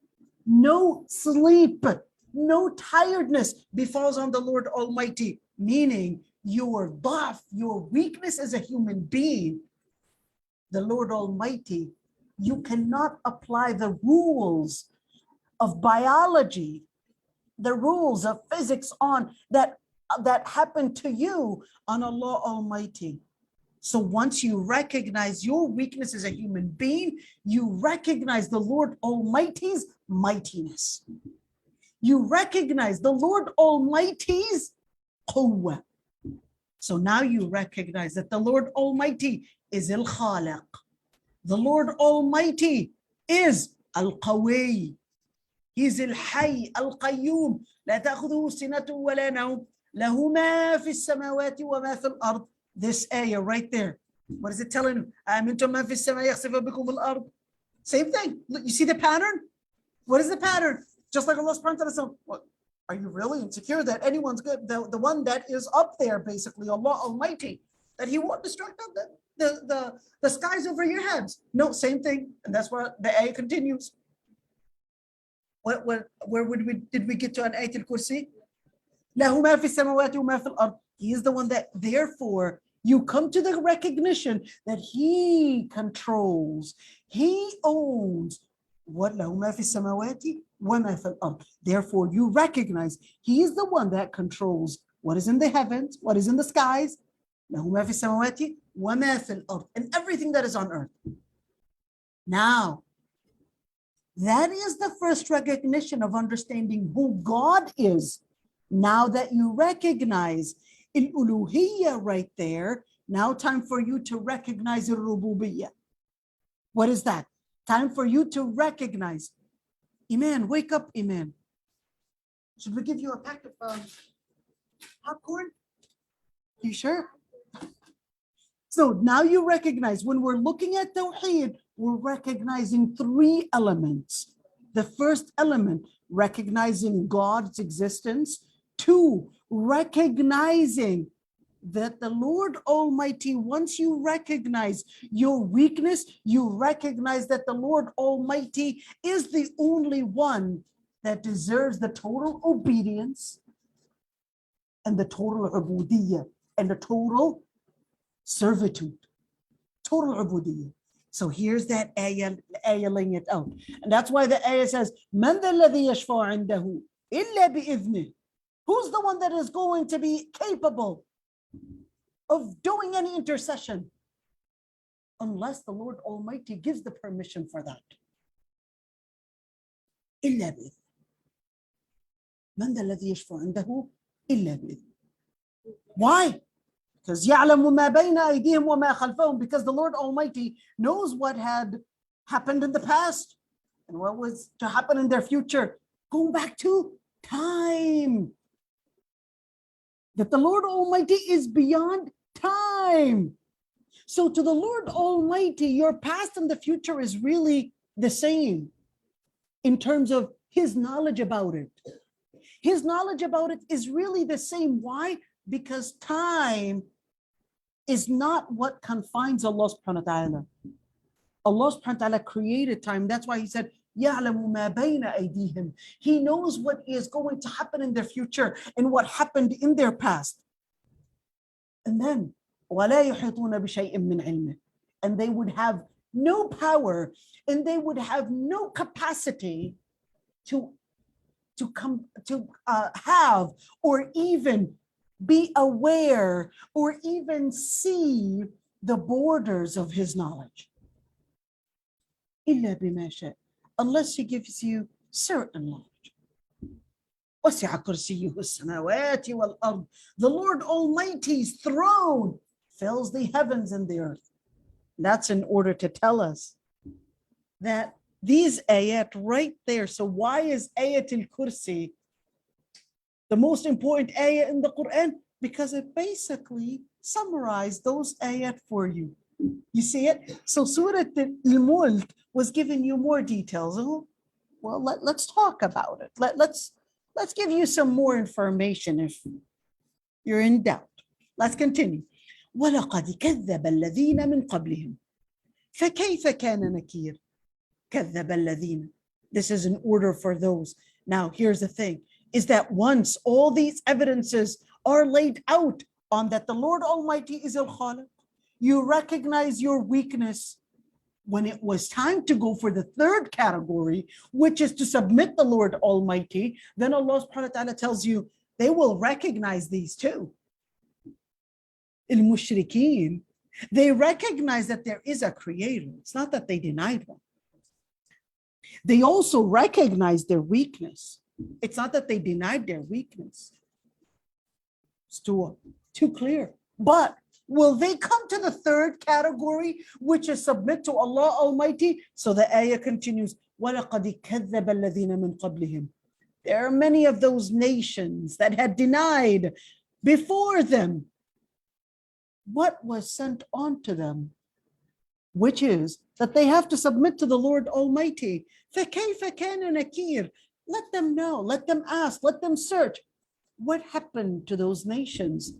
no sleep, no tiredness befalls on the Lord Almighty. Meaning your ضعف, your weakness as a human being, the Lord Almighty, you cannot apply the rules of biology, the rules of physics on that happen to you on Allah Almighty. So once you recognize your weakness as a human being, you recognize the Lord Almighty's mightiness. You recognize the Lord Almighty's quwwah. So now you recognize that the Lord Almighty is Al-Khaliq. The Lord Almighty is Al-Qawi. He's Al-Hayy Al-Qayyum. لا تأخذه سنة ولا نوم. له ما في السماوات وما في الأرض. This ayah right there. What is it telling you? أأمنتم من في السماء يخسف بكم الأرض. Same thing. Look, you see the pattern? What is the pattern? Just like Allah subhanahu wa ta'ala said, what? Are you really insecure that anyone's good? The one that is up there, basically, Allah Almighty, that He won't destruct the skies over your heads. No, same thing. And that's where the ayah continues. Where did we get to an Ayat al-Kursi? له ما في السماوات وما في الأرض. He is the one that, therefore, you come to the recognition that He controls, He owns what له ما في السماوات وما في الأرض. Therefore, you recognize He is the one that controls what is in the heavens, what is in the skies, له ما في السماوات وما في الأرض, and everything that is on earth. Now, that is the first recognition of understanding who God is. Now that you recognize al-uluhiyya right there, now time for you to recognize al-rububiyyah. What is that? Time for you to recognize. Iman, wake up, Iman. Should we give you a pack of popcorn? You sure? So now you recognize when we're looking at Tawheed, we're recognizing three elements. the first element, recognizing God's existence. Two, recognizing that the Lord Almighty, once you recognize your weakness, you recognize that the Lord Almighty is the only one that deserves the total obedience and the total ubudiyyah and the total servitude. Total ubudiyyah. So here's that ayah laying it out. And that's why the ayah says, مَنْ ذَا الَّذِي يَشْفَعُ عِنْدَهُ إِلَّا بِإِذْنِهِ. Who's the one that is going to be capable of doing any intercession? Unless the Lord Almighty gives the permission for that. إِلَّا بِإِذْنِهِ. مَنْ ذَا الَّذِي يَشْفَعُ عِنْدَهُ إِلَّا بِإِذْنِهِ. Why? Because يَعْلَمُ مَا بَيْنَ أَيْدِيهِمْ وَمَا خَلْفَهُم, because the Lord Almighty knows what had happened in the past and what was to happen in their future. Going back to time. That the Lord Almighty is beyond time. So to the Lord Almighty, your past and the future is really the same in terms of His knowledge about it. His knowledge about it is really the same. Why? Because time is not what confines Allah subhanahu wa ta'ala. Allah subhanahu wa ta'ala created time. That's why He said, يَعْلَمُ مَا بَيْنَ أَيْدِيهِمْ. He knows what is going to happen in their future and what happened in their past. And then, وَلَا يُحِيطُونَ بِشَيْءٍ مِّنْ عِلْمِهِ. And they would have no power and they would have no capacity to have or even be aware or even see the borders of His knowledge. إِلَّا بِمَا شَاءَ. Unless He gives you certain knowledge. وَسِعَ كُرْسِيُّهُ السَّمَاوَاتِ وَالْأَرْضِ. The Lord Almighty's throne fills the heavens and the earth. That's in order to tell us that these ayat right there. So why is ayat al-kursi the most important ayat in the Quran? Because it basically summarized those ayat for you. You see it? So Surah Al-Mulk was giving you more details. Oh, well, let's talk about it. Let's give you some more information if you're in doubt. Let's continue. وَلَقَدْ كَذَّبَ الَّذِينَ مِنْ قَبْلِهِمْ فَكَيْفَ كَانَ نَكِيرٌ. كَذَّبَ الَّذِينَ. This is an order for those. Now, here's the thing, is that once all these evidences are laid out on that the Lord Almighty is Al-Khaliq, you recognize your weakness. When it was time to go for the third category, which is to submit the Lord Almighty, then Allah subhanahu wa ta'ala tells you they will recognize these too. Al-Mushrikeen, they recognize that there is a creator. It's not that they denied one. They also recognize their weakness. It's not that they denied their weakness. It's too clear. But will they come to the third category, which is submit to Allah Almighty? So the ayah continues, وَلَقَدْ كَذَّبَ الَّذِينَ مِنْ قَبْلِهِمْ. There are many of those nations that had denied before them what was sent on to them, which is that they have to submit to the Lord Almighty. فَكَيْفَ كَانَ نَكِيرٌ. Let them know, let them ask, let them search. What happened to those nations?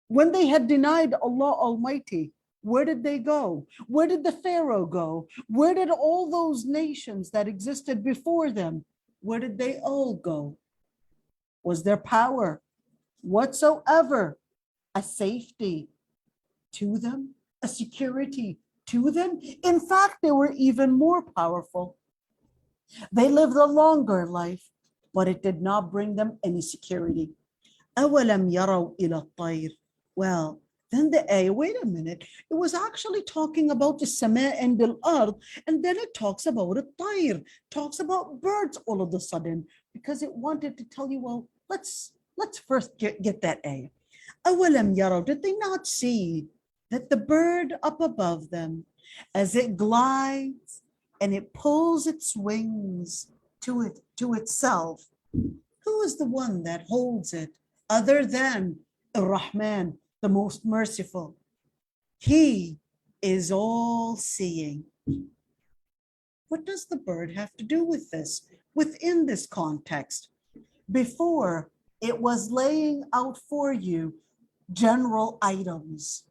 When they had denied Allah Almighty, where did they go? Where did the Pharaoh go? Where did all those nations that existed before them, where did they all go? Was there power whatsoever, a safety to them, a security to them? In fact, they were even more powerful. They lived a longer life, but it did not bring them any security. أَوَلَمْ يَرَوْا إِلَى الطَّيْرِ. Well, then the ayah, wait a minute, it was actually talking about the sama and the ard, and then it talks about a tayr, talks about birds all of a sudden, because it wanted to tell you, well, let's first get that ayah. أَوَلَمْ يَرَوْا. Did they not see that the bird up above them, as it glides and it pulls its wings to itself, who is the one that holds it other than Ar-Rahman, the most merciful? He is all seeing. what does the bird have to do with this within this context? Before, it was laying out for you general items,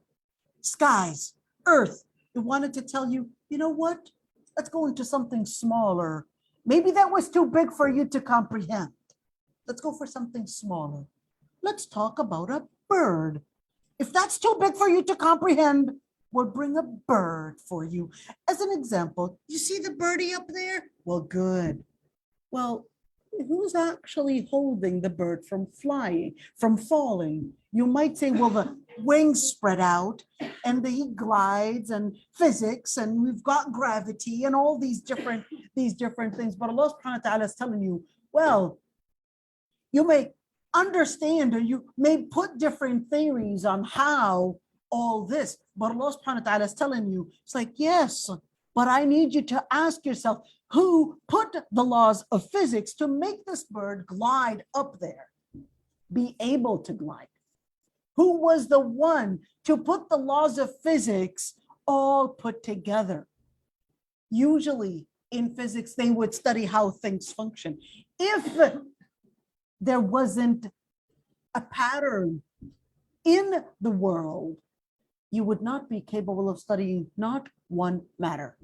skies, earth. It wanted to tell you, you know what? Let's go into something smaller. Maybe that was too big for you to comprehend. Let's go for something smaller. Let's talk about a bird. If that's too big for you to comprehend, we'll bring a bird for you. As an example, you see the birdie up there? Well, good. Well, who's actually holding the bird from flying, from falling? You might say, well, the wings spread out and he glides and physics and we've got gravity and all these different things. But Allah subhanahu wa ta'ala is telling you, well, you may understand or you may put different theories on how all this, but Allah subhanahu wa ta'ala is telling you, it's like, yes, but I need you to ask yourself, who put the laws of physics to make this bird glide up there, be able to glide? Who was the one to put the laws of physics all put together? Usually in physics, they would study how things function. If there wasn't a pattern in the world, you would not be capable of studying not one matter.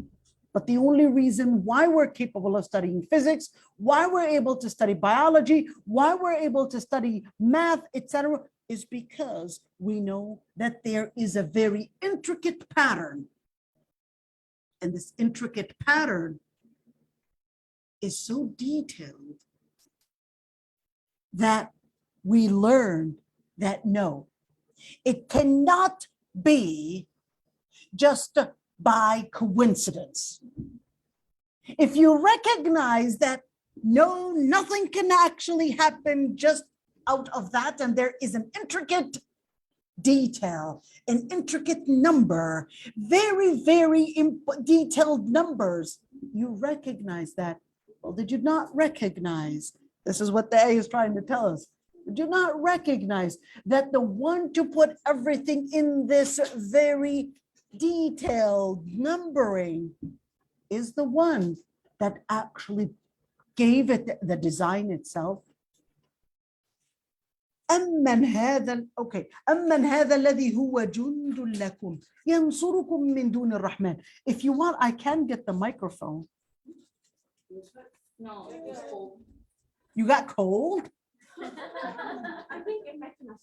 But the only reason why we're capable of studying physics, why we're able to study biology, why we're able to study math, etc., is because we know that there is a very intricate pattern. And this intricate pattern is so detailed that we learn that no, it cannot be just by coincidence. If you recognize that no, nothing can actually happen just out of that, and there is an intricate detail, an intricate number, very, very detailed numbers, you recognize that. Well, did you not recognize? This is what the ayah is trying to tell us. Do not recognize that the one to put everything in this very detailed numbering is the one that actually gave it the design itself. أمن هذا أمن هذا الذي هو جند لكم ينصركم من دون الرحمن. If you want, I can get the microphone. No, it was cold. You got cold? I think it might not.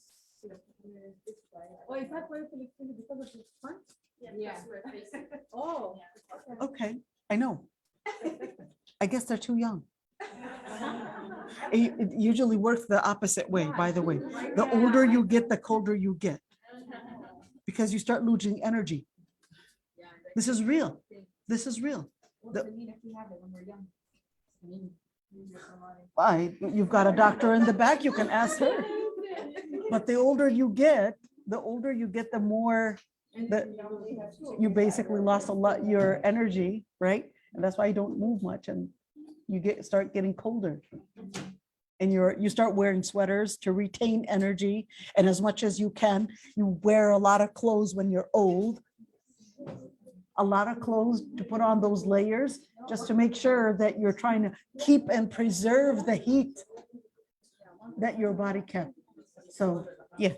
Oh, is that why it's because of the front? Yeah. That's where it's facing. Oh. Okay, I know. I guess they're too young. It usually works the opposite way, by the way. The older you get, the colder you get, because you start losing energy. This is real. This is real. You've got a doctor in the back, you can ask her. But the older you get, the more that you basically lost a lot your energy, right? And that's why you don't move much, and you start getting colder. And you start wearing sweaters to retain energy. And as much as you can, you wear a lot of clothes when you're old. A lot of clothes to put on those layers just to make sure that you're trying to keep and preserve the heat that your body kept. So, yeah.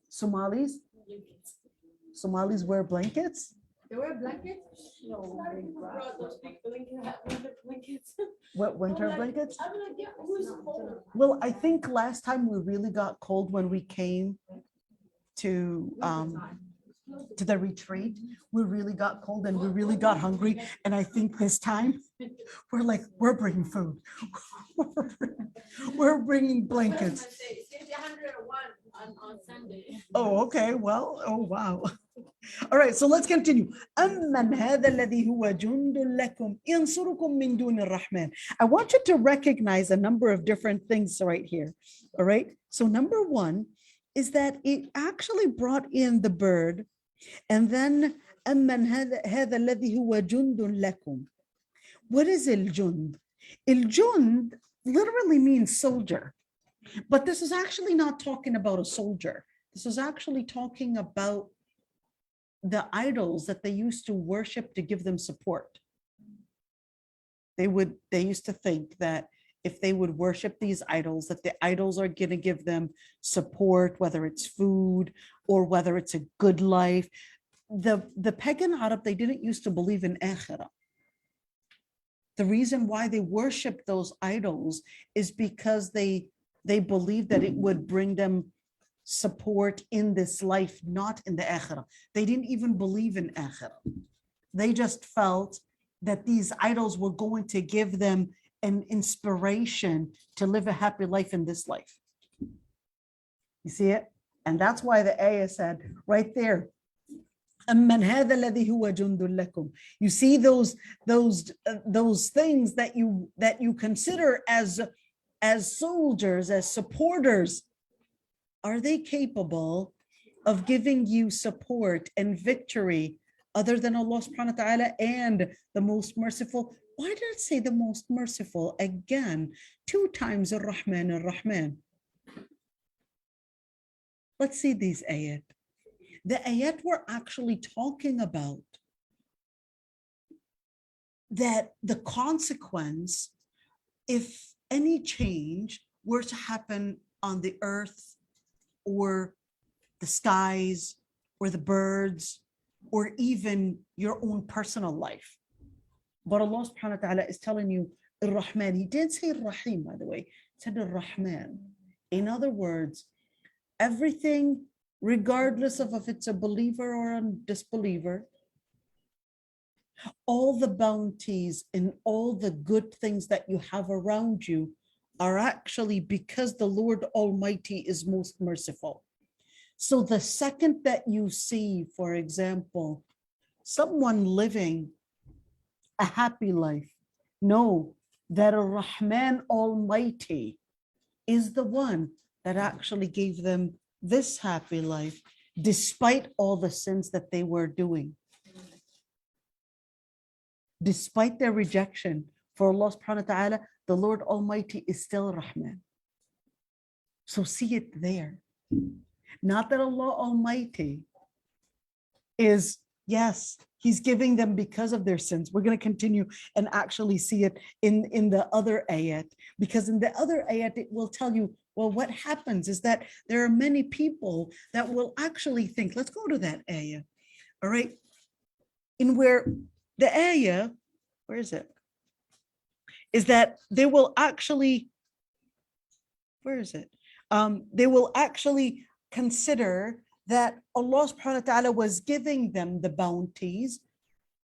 Somalis wear blankets? They wear blankets? No. What, winter blankets? Well, I think last time we really got cold when we came to the retreat. We really got cold and we really got hungry. And I think this time we're like, we're bringing food. We're bringing blankets. It's 101 on Sunday. Oh, okay. Well, oh, wow. All right, so let's continue. أَمَّنْ هَذَا الَّذِي هُوَ جُنْدٌ لَكُمْ يَنْصُرُكُم مِّن دُونِ الرَّحْمَنِ. I want you to recognize a number of different things right here. All right. So number one is that it actually brought in the bird, and then أَمَّنْ هَذَا الَّذِي هُوَ جُنْدٌ لَكُمْ. What is الجند? الجند literally means soldier, but this is actually not talking about a soldier. This is actually talking about the idols that they used to worship to give them support. They used to think that if they would worship these idols, that the idols are going to give them support, whether it's food or whether it's a good life. The pagan Arab, they didn't used to believe in akhirah. The reason why they worshiped those idols is because they believed that it would bring them support in this life, not in the akhirah. They didn't even believe in akhirah. They just felt that these idols were going to give them an inspiration to live a happy life in this life. You see it? And that's why the ayah said right there, أَمَّنْ هَذَا الَّذِي هُوَ جُنْدٌ لَكُمْ. You see those things that you consider as soldiers, as supporters, are they capable of giving you support and victory other than Allah subhanahu wa ta'ala and the most merciful? Why did it say the most merciful again 2 times? Ar-Rahman, Ar-Rahman. Let's see these ayat. The ayat were actually talking about that the consequence, if any change were to happen on the earth or the skies or the birds or even your own personal life. But Allah subhanahu wa ta'ala is telling you Ar-Rahman. He did say Ar-Rahim, by the way. He said Ar-Rahman. In other words, everything, regardless of if it's a believer or a disbeliever, all the bounties and all the good things that you have around you are actually because the Lord Almighty is most merciful. So the second that you see, for example, someone living a happy life, know that Ar-Rahman Almighty is the one that actually gave them this happy life, despite all the sins that they were doing. Despite their rejection for Allah subhanahu wa ta'ala, the Lord Almighty is still Rahman. So see it there. Not that Allah Almighty is, yes, He's giving them because of their sins. We're going to continue and actually see it in the other ayat, because in the other ayat, it will tell you, well, what happens is that there are many people that will actually think, let's go to that ayah, all right? In where the ayah, where is it? Is that they will actually, where is it? They will actually consider that Allah subhanahu wa ta'ala was giving them the bounties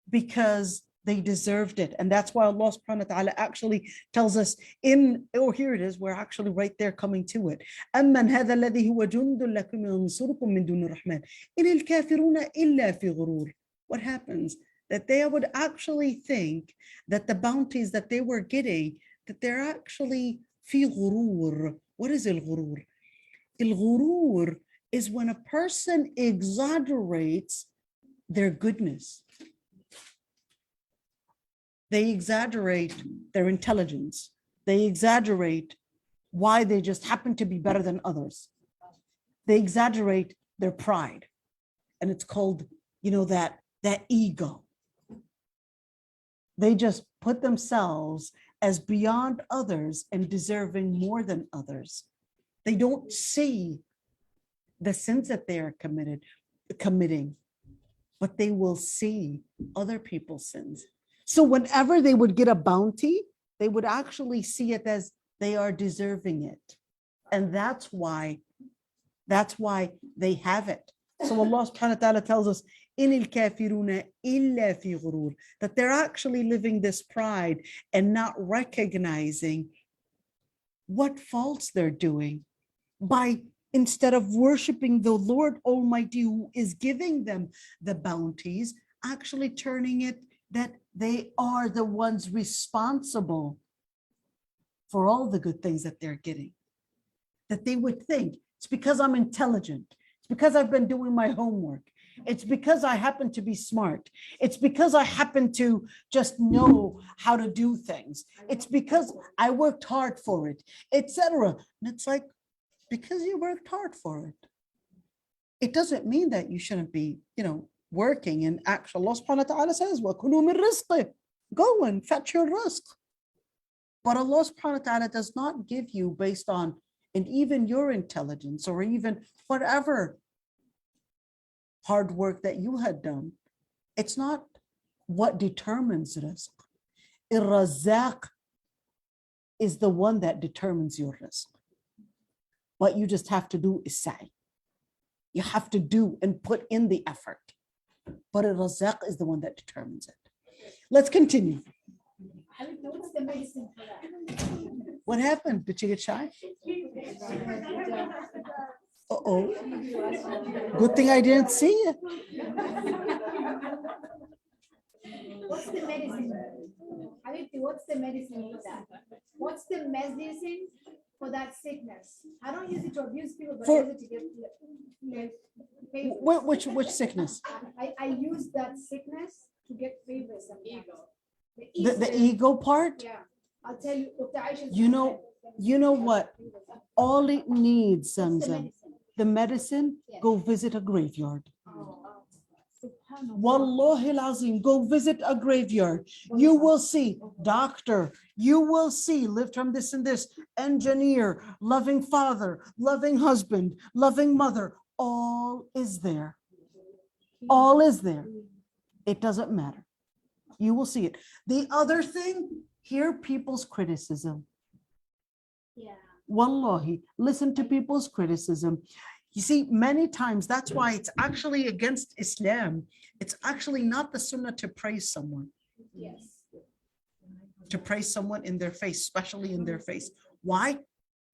because they deserved it. And that's why Allah subhanahu wa ta'ala actually tells us here it is, we're actually right there coming to it. أَمَّنْ هَذَا الَّذِي هُوَ جُنْدٌ لَكُمْ يَنْصُرُكُم مِّن دُونِ الرَّحْمَنِ إِنِ الْكَافِرُونَ إِلَّا فِي غُرُورٍ. What happens? That they would actually think that the bounties that they were getting, that they're actually في غرور. What is الغرور? الغرور is when a person exaggerates their goodness. They exaggerate their intelligence. They exaggerate why they just happen to be better than others. They exaggerate their pride. And it's called, that ego. They just put themselves as beyond others and deserving more than others. They don't see the sins that they are committing, but they will see other people's sins. So whenever they would get a bounty, they would actually see it as they are deserving it. And that's why they have it. So Allah subhanahu wa ta'ala tells us, إِنِ الْكَافِرُونَ إِلَّا فِي غُرُورٍ, that they're actually living this pride and not recognizing what faults they're doing by, instead of worshiping the Lord Almighty who is giving them the bounties, actually turning it that they are the ones responsible for all the good things that they're getting. That they would think, it's because I'm intelligent. It's because I've been doing my homework. It's because I happen to be smart. It's because I happen to just know how to do things. It's because I worked hard for it, etc. And it's like, because you worked hard for it, it doesn't mean that you shouldn't be, working. And actually, Allah subhanahu wa ta'ala says, وَكُلُوا مِن رِزْقِهِ. Go and fetch your rizq. But Allah subhanahu wa ta'ala does not give you based on, and even your intelligence or even whatever hard work that you had done. It's not what determines rizq. Ar-Razzaq is the one that determines your rizq. What you just have to do is sa'i. You have to do and put in the effort. But Ar-Razzaq is the one that determines it. Let's continue. What's the medicine for that? What happened? Did you get shy? Uh-oh. Good thing I didn't see it. What's the medicine? Habibti, what's the medicine for that? What's the medicine for that sickness? I don't use it to abuse people, but I use it to get favors. Which sickness? I use that sickness to get favors sometimes. The ego part? Yeah. I'll tell you, Dr. Aysha. You know what? All it needs, What's the Zamzam, medicine? the medicine, Yeah. go visit a graveyard. Subhanallah. Wallahi al-Azim, go visit a graveyard. You will see doctor, you will see lived from this and this, engineer, loving father, loving husband, loving mother. All is there. All is there. It doesn't matter. You will see it. The other thing, hear people's criticism. Yeah. Wallahi, listen to people's criticism. You see, many times, that's why it's actually against Islam. It's actually not the sunnah to praise someone, Yes. to praise someone in their face, especially in their face. Why?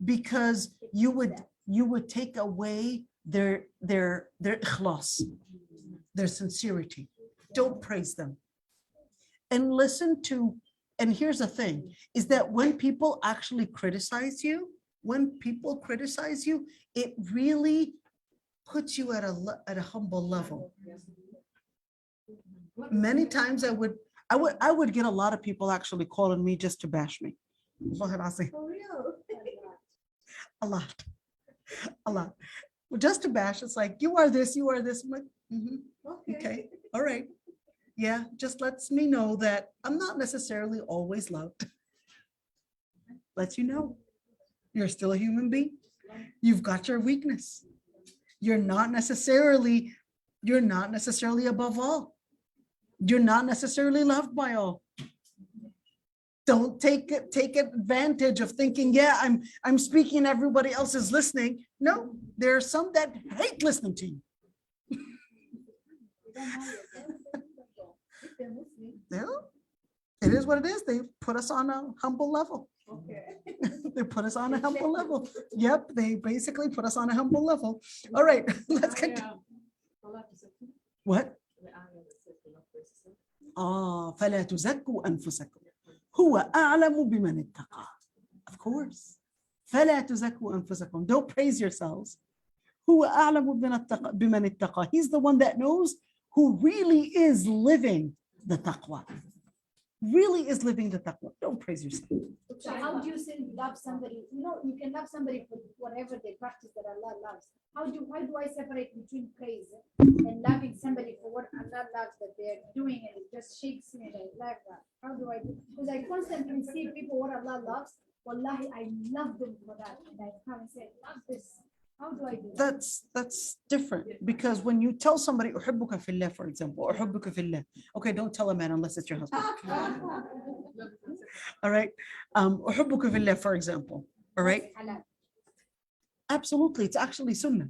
Because you would take away their ikhlas, their sincerity. Don't praise them. And listen to, and here's the thing, is that when people actually criticize you, it really puts you at a humble level. Many times I would get a lot of people actually calling me just to bash me. Wallahi al-Azim. For real. A lot. Well, just to bash, it's like, you are this. I'm like, okay, all right. Yeah, just lets me know that I'm not necessarily always loved. Lets you know you're still a human being. You've got your weakness. You're not necessarily above all. You're not necessarily loved by all. Don't take advantage of thinking, yeah, I'm speaking, everybody else is listening. No, there are some that hate listening to you. Yeah, it is what it is. They put us on a humble level. Okay. They put us on a humble level. Yep, they basically put us on a humble level. All right, let's continue. What? فلا تزكوا أنفسكم هو أعلم بمن اتقى. Of course. فلا تزكوا أنفسكم. Don't praise yourselves. هو أعلم بمن اتقى. He's the one that knows who really is living the taqwa. Really is living the taqwa. Don't praise yourself. So how do you say love somebody? You can love somebody for whatever they practice that Allah loves. Why do I separate between praise and loving somebody for what Allah loves that they're doing, and it just shakes me like that? How do I do? Because I constantly see people what Allah loves. Wallahi, I love them for that. And I come and say, love this. How do I do that? That's different, because when you tell somebody أحبك في الله, for example, أحبك في الله, okay, don't tell a man unless it's your husband. All right, أحبك في الله, for example. All right, absolutely, it's actually sunnah.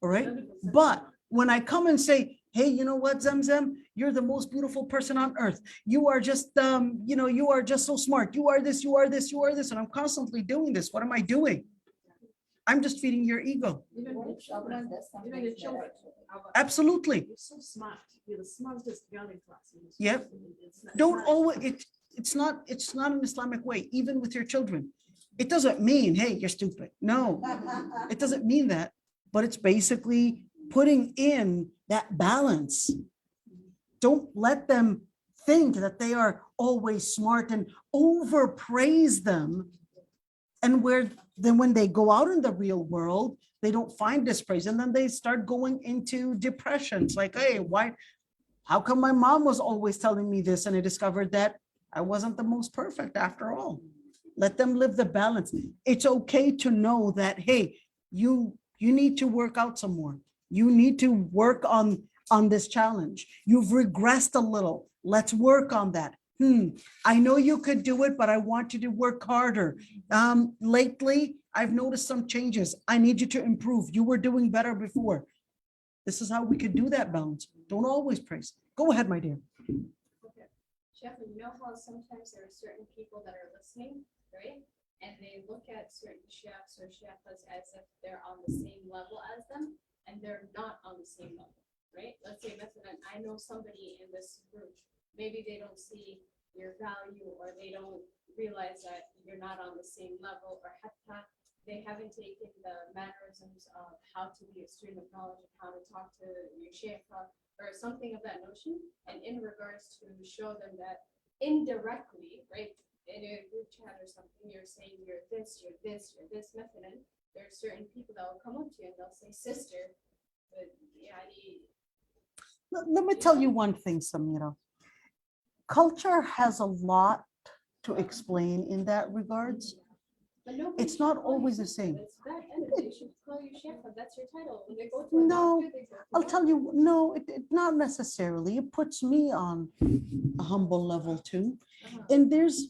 All right, but when I come and say, hey, you know what, Zamzam, you're the most beautiful person on earth. You are just, you are just so smart. You are this, you are this, you are this, and I'm constantly doing this. What am I doing? I'm just feeding your ego. Even your children. Absolutely. You're so smart. You're the smartest girl in class. Yep. Don't always, it's not an Islamic way, even with your children. It doesn't mean, hey, you're stupid. No, it doesn't mean that. But it's basically putting in that balance. Don't let them think that they are always smart and overpraise them And where then when they go out in the real world, they don't find this praise. And then they start going into depressions like, hey, why, how come my mom was always telling me this? And I discovered that I wasn't the most perfect after all. Let them live the balance. It's okay to know that, hey, you need to work out some more. You need to work on this challenge. You've regressed a little. Let's work on that. I know you could do it, but I want you to work harder. Lately, I've noticed some changes. I need you to improve. You were doing better before. This is how we could do that balance. Don't always praise. Go ahead, my dear. Okay. Chef, you know how sometimes there are certain people that are listening, right? And they look at certain chefs or chefs as if they're on the same level as them, and they're not on the same level, right? Let's say, I know somebody in this group, maybe they don't see your value, or they don't realize that you're not on the same level, or they haven't taken the mannerisms of how to be a student of knowledge and how to talk to your sheikh or something of that notion. And in regards to show them that indirectly, right, in a group chat or something, you're saying you're this, method. There are certain people that will come up to you and they'll say, sister, but yeah, Let me tell you one thing, Samira. Culture has a lot to explain in that regards. but nobody It's should not call you always the sister. same. It's bad energy. They should call you sheikh. That's your title. When they go to a No, doctor, they go to I'll a tell you, doctor. no, it not necessarily. It puts me on a humble level too. Uh-huh. And there's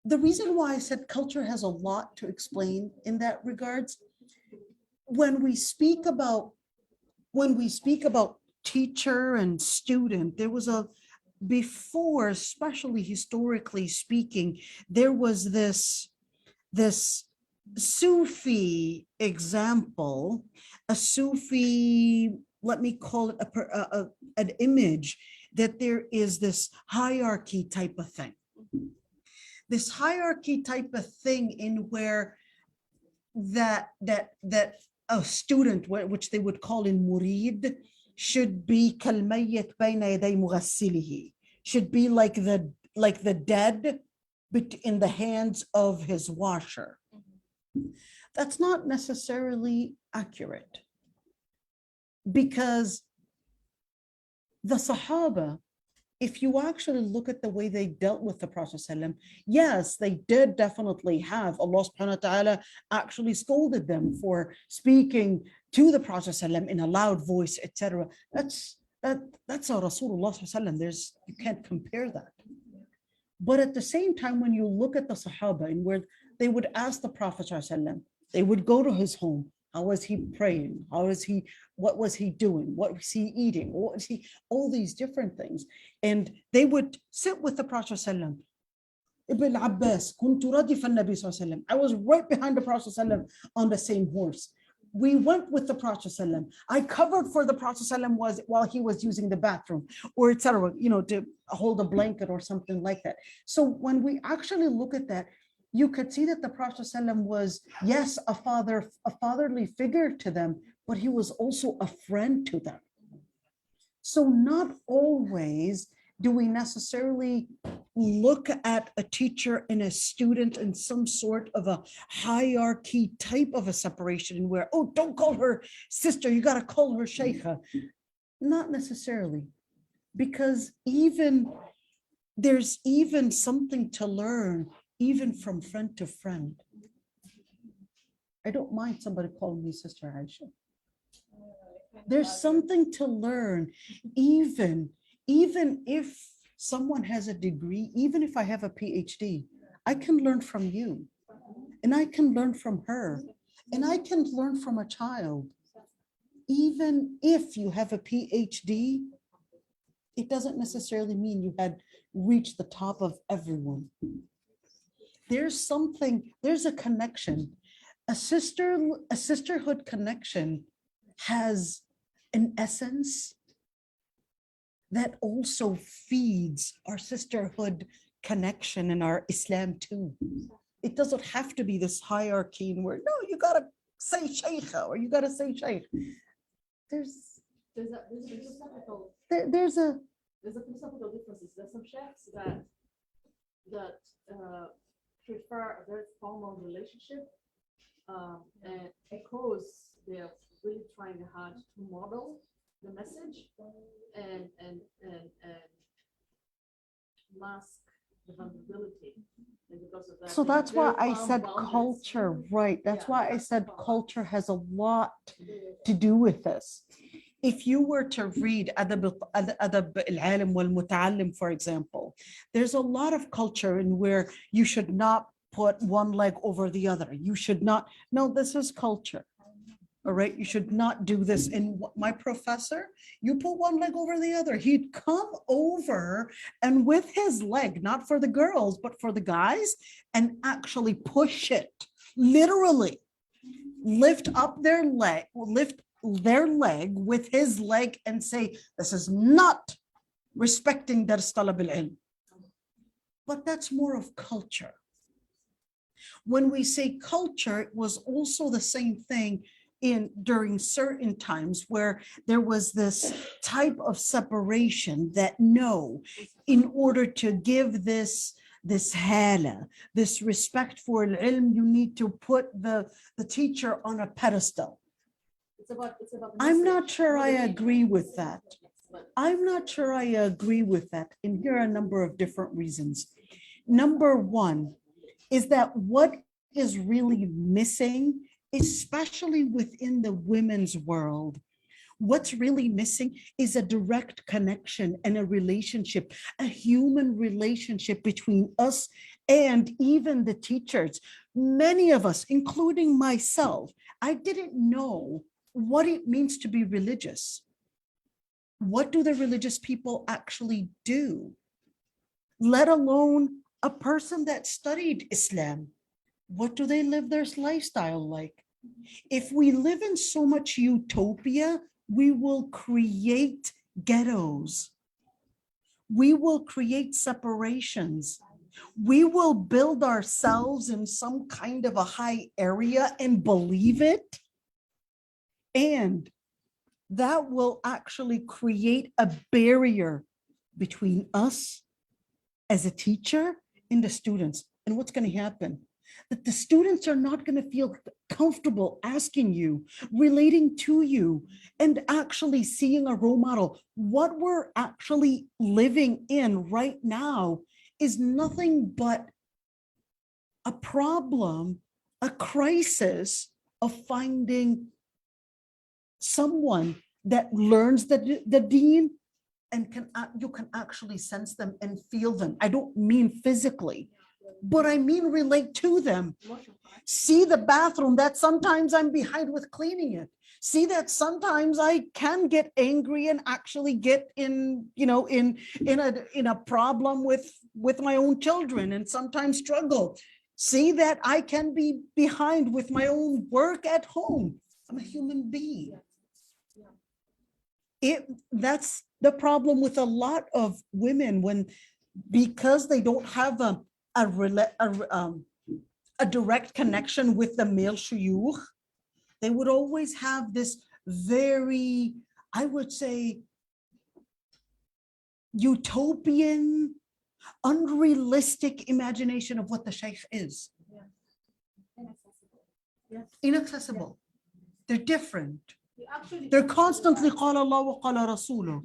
the reason why I said culture has a lot to explain in that regards. When we speak about teacher and student, there was before, especially historically speaking, there was this Sufi example, a Sufi, let me call it an image, that there is this hierarchy type of thing. This hierarchy type of thing in where that a student, which they would call in murid, should be كالميت بين يدي مغسله, should be like the dead in the hands of his washer. That's not necessarily accurate, because the Sahaba, if you actually look at the way they dealt with the Prophet ﷺ, yes, they did definitely have Allah subhanahu wa ta'ala actually scolded them for speaking to the Prophet ﷺ in a loud voice, etc. That's a Rasulullah ﷺ. You can't compare that. But at the same time, when you look at the Sahaba and where they would ask the Prophet ﷺ, they would go to his home. How was he praying? What was he doing? What was he eating? What was he, all these different things. And they would sit with the Prophet ﷺ. Ibn Abbas, كنت ردف النبي صلى الله عليه وسلم. I was right behind the Prophet ﷺ on the same horse. We went with the Prophet ﷺ. I covered for the Prophet ﷺ while he was using the bathroom, or etc., to hold a blanket or something like that. So when we actually look at that, you could see that the Prophet ﷺ was, yes, a fatherly figure to them, but he was also a friend to them. So not always do we necessarily look at a teacher and a student in some sort of a hierarchy type of a separation where, oh, don't call her sister, you got to call her sheikha. Not necessarily, because there's even something to learn, even from friend to friend. I don't mind somebody calling me Sister Aysha. There's something to learn, even if someone has a degree, even if I have a PhD, I can learn from you, and I can learn from her, and I can learn from a child. Even if you have a PhD, it doesn't necessarily mean you had reached the top of everyone. There's a connection. A sisterhood connection has an essence that also feeds our sisterhood connection in our Islam too. It doesn't have to be this hierarchy where, no, you gotta say sheikha or you gotta say sheikh. There's a philosophical differences. There's some sheikhs that prefer a very formal relationship, and because they're really trying hard to model the message and mask the vulnerability. And because of that, So they have that's why very I firm said boundaries. culture, right? That's Yeah. why I said culture has a lot to do with this. If you were to read أدب العالم والمتعلم, for example, there's a lot of culture in where you should not put one leg over the other. You should not, no, this is culture. All right, you should not do this. And my professor, you put one leg over the other. He'd come over and with his leg, not for the girls, but for the guys, and actually push it, literally lift up their leg, lift their leg with his leg and say, this is not respecting dars talab al-ilm. But that's more of culture. When we say culture, it was also the same thing during certain times where there was this type of separation that no, in order to give this hala, this respect for al-ilm, you need to put the teacher on a pedestal. It's about the I'm message, not sure I the agree with meaning. that. But I'm not sure I agree with that. And here are a number of different reasons. Number one is that what is really missing, especially within the women's world, what's really missing is a direct connection and a relationship, a human relationship between us and even the teachers. Many of us, including myself, I didn't know what it means to be religious. What do the religious people actually do? Let alone a person that studied Islam. What do they live their lifestyle like? If we live in so much utopia, we will create ghettos. We will create separations. We will build ourselves in some kind of a high area and believe it. And that will actually create a barrier between us as a teacher and the students. And what's going to happen? That the students are not going to feel comfortable asking you, relating to you, and actually seeing a role model. What we're actually living in right now is nothing but a problem, a crisis of finding someone that learns the deen and you can actually sense them and feel them. I don't mean physically, but I mean relate to them. See the bathroom that sometimes I'm behind with cleaning it. See that sometimes I can get angry and actually get in a problem with my own children and sometimes struggle. See that I can be behind with my own work at home. I'm a human being. That's the problem with a lot of women because they don't have a direct connection with the male shuyukh. They would always have this very, I would say, utopian, unrealistic imagination of what the sheikh is. Inaccessible. They're different. They're constantly قال الله وقال رسوله.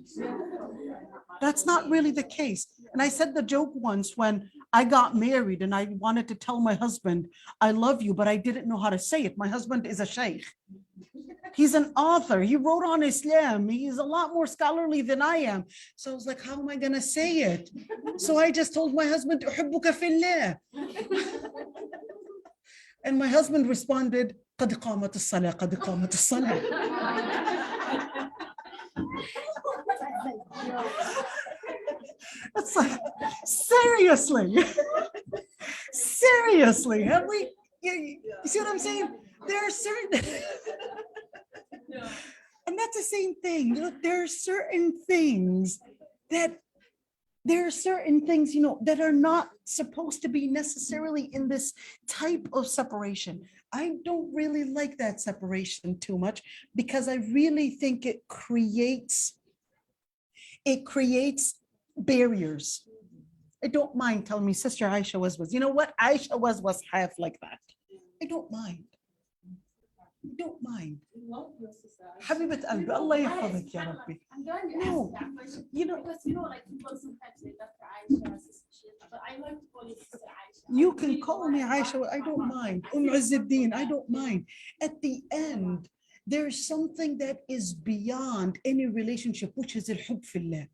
That's not really the case. And I said the joke once when I got married and I wanted to tell my husband, I love you, but I didn't know how to say it. My husband is a sheikh. He's an author. He wrote on Islam. He's a lot more scholarly than I am. So I was like, how am I going to say it? So I just told my husband, أحبك في الله. And my husband responded, قد قامت الصلاة قد قامت الصلاة. It's like, seriously, seriously, have we, you see what I'm saying? There are certain, and that's the same thing. There are certain things that that are not supposed to be necessarily in this type of separation. I don't really like that separation too much because I really think it creates barriers. I don't mind telling me Sister Aisha was. You know what? Aisha was half like that. I don't mind. I don't mind. حبيبة قلبي الله يحفظك يا ربي. I'm glad you No, asked that question. you know, Because like people sometimes say Dr. Aisha, Sister Sheikha, but I like to call you Sister Aisha. you can call me Aisha. I don't mind. Izzuddin, I don't mind. At the end, there's something that is beyond any relationship, which is الحب في الله.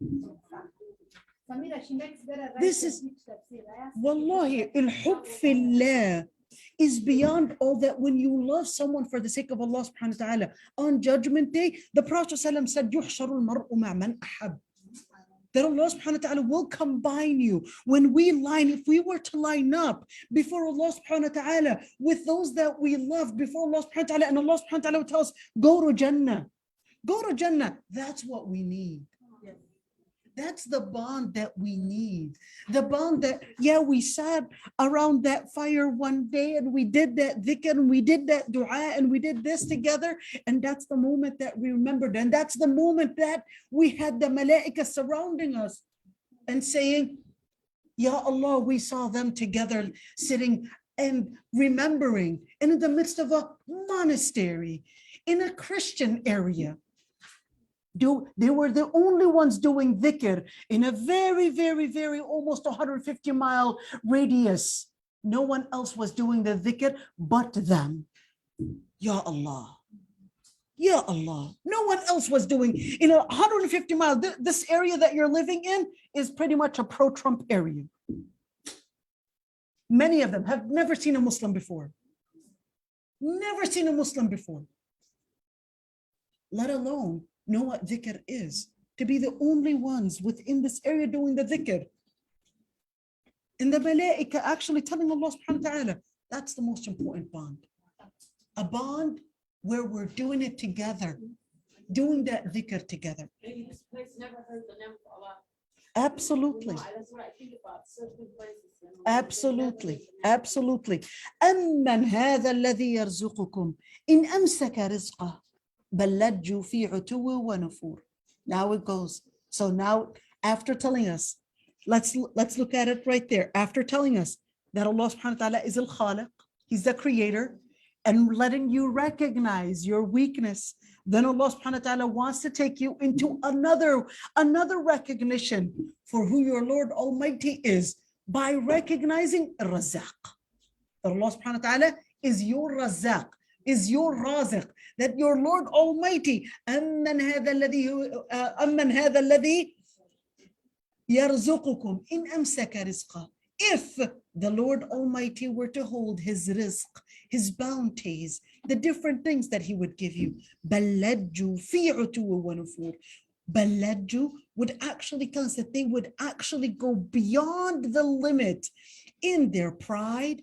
Samira, she makes better This is Wallahi, الحب في الله is beyond all that. When you love someone for the sake of Allah subhanahu wa ta'ala, on Judgment Day, the Prophet ﷺ said, يُحْشَرُ الْمَرْءُ مَعْ مَنْ أَحَبَّ. That Allah subhanahu wa ta'ala will combine you. When we if we were to line up before Allah subhanahu wa ta'ala with those that we love before Allah subhanahu wa ta'ala, and Allah subhanahu wa ta'ala will tell us, go to Jannah. Go to Jannah. That's what we need. That's the bond that we need. The bond that, yeah, we sat around that fire one day and we did that dhikr and we did that dua and we did this together. And that's the moment that we remembered. And that's the moment that we had the malaika surrounding us and saying, Ya Allah, we saw them together sitting and remembering. And in the midst of a monastery, in a Christian area, they were the only ones doing dhikr in a very, very, very almost 150-mile radius. No one else was doing the dhikr but them. Ya Allah. Ya Allah. No one else was doing, 150 miles. This area that you're living in is pretty much a pro-Trump area. Many of them have never seen a Muslim before. Never seen a Muslim before. Let alone know what dhikr is, to be the only ones within this area doing the dhikr. And the malaika actually telling Allah subhanahu wa ta'ala, that's the most important bond. A bond where we're doing it together, doing that dhikr together. Maybe this place never heard the name of Allah. Absolutely. That's what I think about certain places. Absolutely. Absolutely. أَمَّنْ هَذَا الَّذِي يَرْزُقُكُمْ إِنْ أَمْسَكَ رِزْقَهُ بَلْ لَجُّوا فِي عُتُوٍّ وَنُفُورٍ. Now it goes. So now, after telling us, let's look at it right there. After telling us that Allah subhanahu wa ta'ala is al-Khaliq, He's the creator, and letting you recognize your weakness, then Allah subhanahu wa ta'ala wants to take you into another recognition for who your Lord Almighty is by recognizing Razaq. That Allah subhanahu wa ta'ala is your Razaq, is your Raziq, that your Lord Almighty, أَمَّنْ هَذَا الَّذِي يَرْزُقُكُمْ إِنْ أَمْسَكَ رِزْقَهُ. If the Lord Almighty were to hold His rizq, His bounties, the different things that He would give you, بَلَّجُّوا فِي عُتُوٍّ وَنُفُورٍ. Balajju would actually tell us that they would actually go beyond the limit in their pride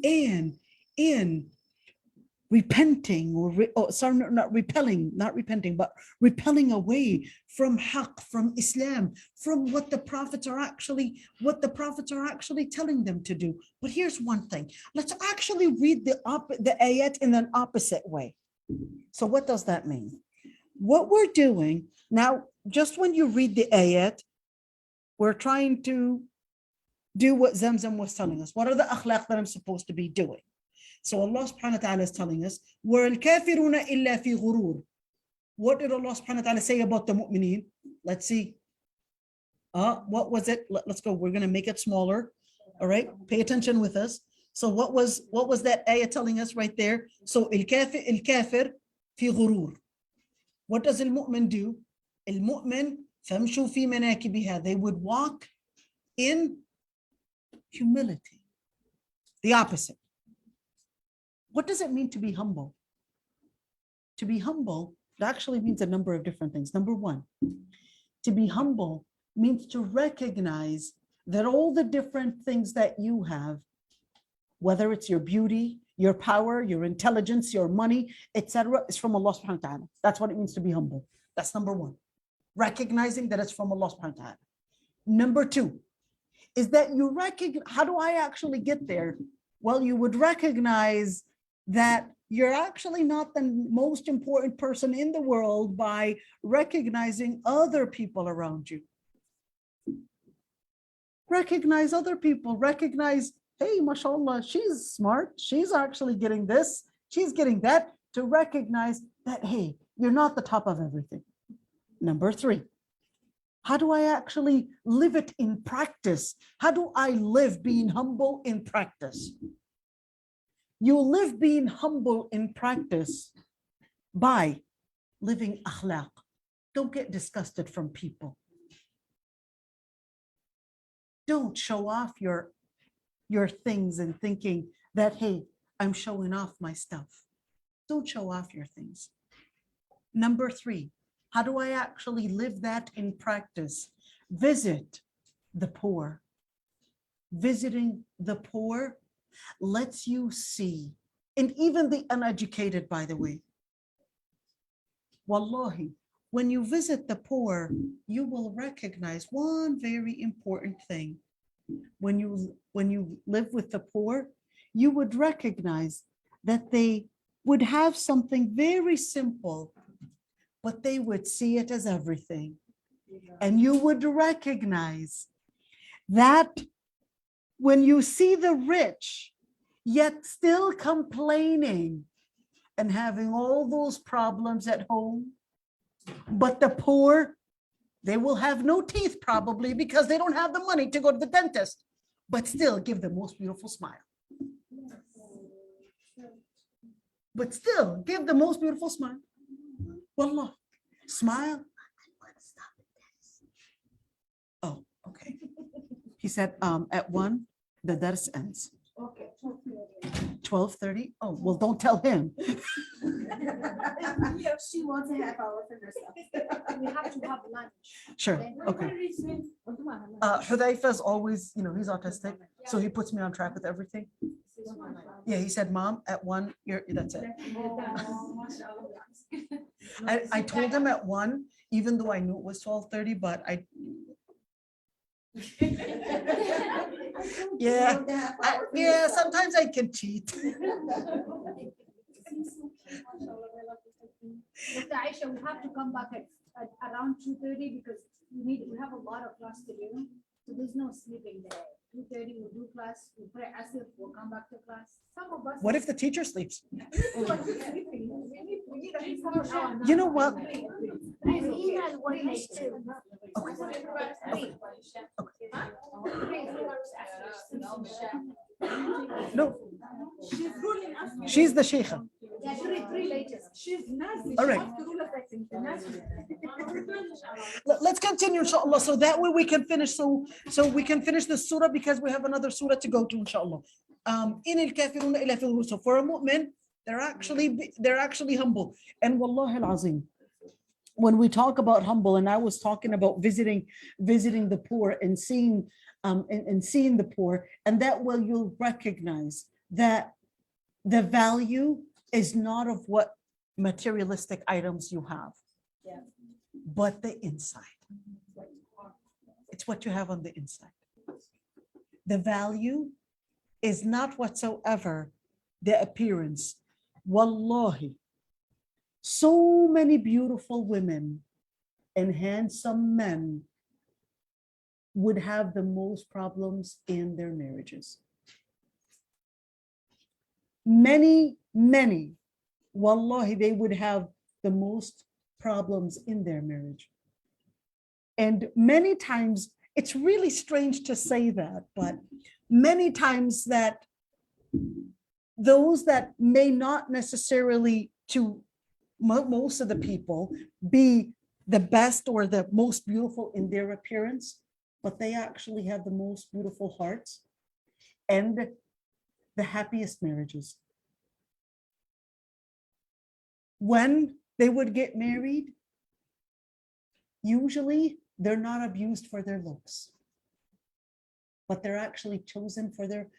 and in repenting repelling away from haqq, from Islam, from what the prophets are actually telling them to do. But here's one thing. Let's actually read the ayat in an opposite way. So what does that mean? What we're doing now, just when you read the ayat, we're trying to do what Zamzam was telling us. What are the akhlaq that I'm supposed to be doing? So Allah subhanahu wa ta'ala is telling us, وَالْكَافِرُونَ إِلَّا فِي غُرُورٍ. What did Allah subhanahu wa ta'ala say about the mu'mineen? Let's see. What was it? Let's go. We're going to make it smaller. All right. Pay attention with us. So what was that ayah telling us right there? So الكافر في غرور. What does al-mu'min do? Al-mu'min فَامْشُوا فِي مَنَاكِبِهَا. They would walk in humility. The opposite. What does it mean to be humble? To be humble, it actually means a number of different things. Number one, to be humble means to recognize that all the different things that you have, whether it's your beauty, your power, your intelligence, your money, etc., is from Allah subhanahu wa ta'ala. That's what it means to be humble. That's number one. Recognizing that it's from Allah subhanahu wa ta'ala. Number two is that you recognize, how do I actually get there? Well, you would recognize that you're actually not the most important person in the world by recognizing other people around you. Recognize other people. Recognize, hey, mashallah, she's smart. She's actually getting this. She's getting that. To recognize that, hey, you're not the top of everything. Number 3, how do I actually live it in practice? How do I live being humble in practice? You live being humble in practice by living akhlaq. Don't get disgusted from people. Don't show off your things and thinking that, hey, I'm showing off my stuff. Don't show off your things. Number 3, how do I actually live that in practice? Visit the poor. Visiting the poor lets you see, and even the uneducated, by the way. Wallahi, when you visit the poor, you will recognize one very important thing. When you live with the poor, you would recognize that they would have something very simple, but they would see it as everything. And you would recognize that when you see the rich, yet still complaining and having all those problems at home, but the poor, they will have no teeth probably because they don't have the money to go to the dentist, but still give the most beautiful smile. But still give the most beautiful smile. Wallah, smile. Oh, okay. He said at 1, the dars ends. Okay. 12:30. Oh, well, don't tell him. She wants a half hour for herself. We have to have lunch. Sure. Okay. Hudayfa is always, he's autistic, so he puts me on track with everything. Yeah, he said, Mom, at 1, that's it. I told him at 1, even though I knew it was 12:30, but yeah, sometimes I can cheat. Dr. Aysha, we have to come back at around 2:30 because we have a lot of class to do. So there's no sleeping there. 2:30 we'll do class, we'll pray asif, we'll come back to class. Some of us. What if the teacher sleeps? You You know what? No, she's the sheikha. All right. Let's continue, inshallah, so that way we can finish. So we can finish the surah because we have another surah to go to, inshallah. In al-kafirun ila fil ghurur. So for a mu'min, they're actually humble. And wallahi al-azim, when we talk about humble, and I was talking about visiting the poor and seeing the poor, and that way you'll recognize that the value is not of what materialistic items you have, but the inside. It's what you have on the inside. The value is not whatsoever the appearance. Wallahi, so many beautiful women and handsome men would have the most problems in their marriages. Many, wallahi, they would have the most problems in their marriage. And many times, it's really strange to say that, but many times that those that may not necessarily, to most of the people, be the best or the most beautiful in their appearance, but they actually have the most beautiful hearts and the happiest marriages. When they would get married, usually they're not abused for their looks, but they're actually chosen for their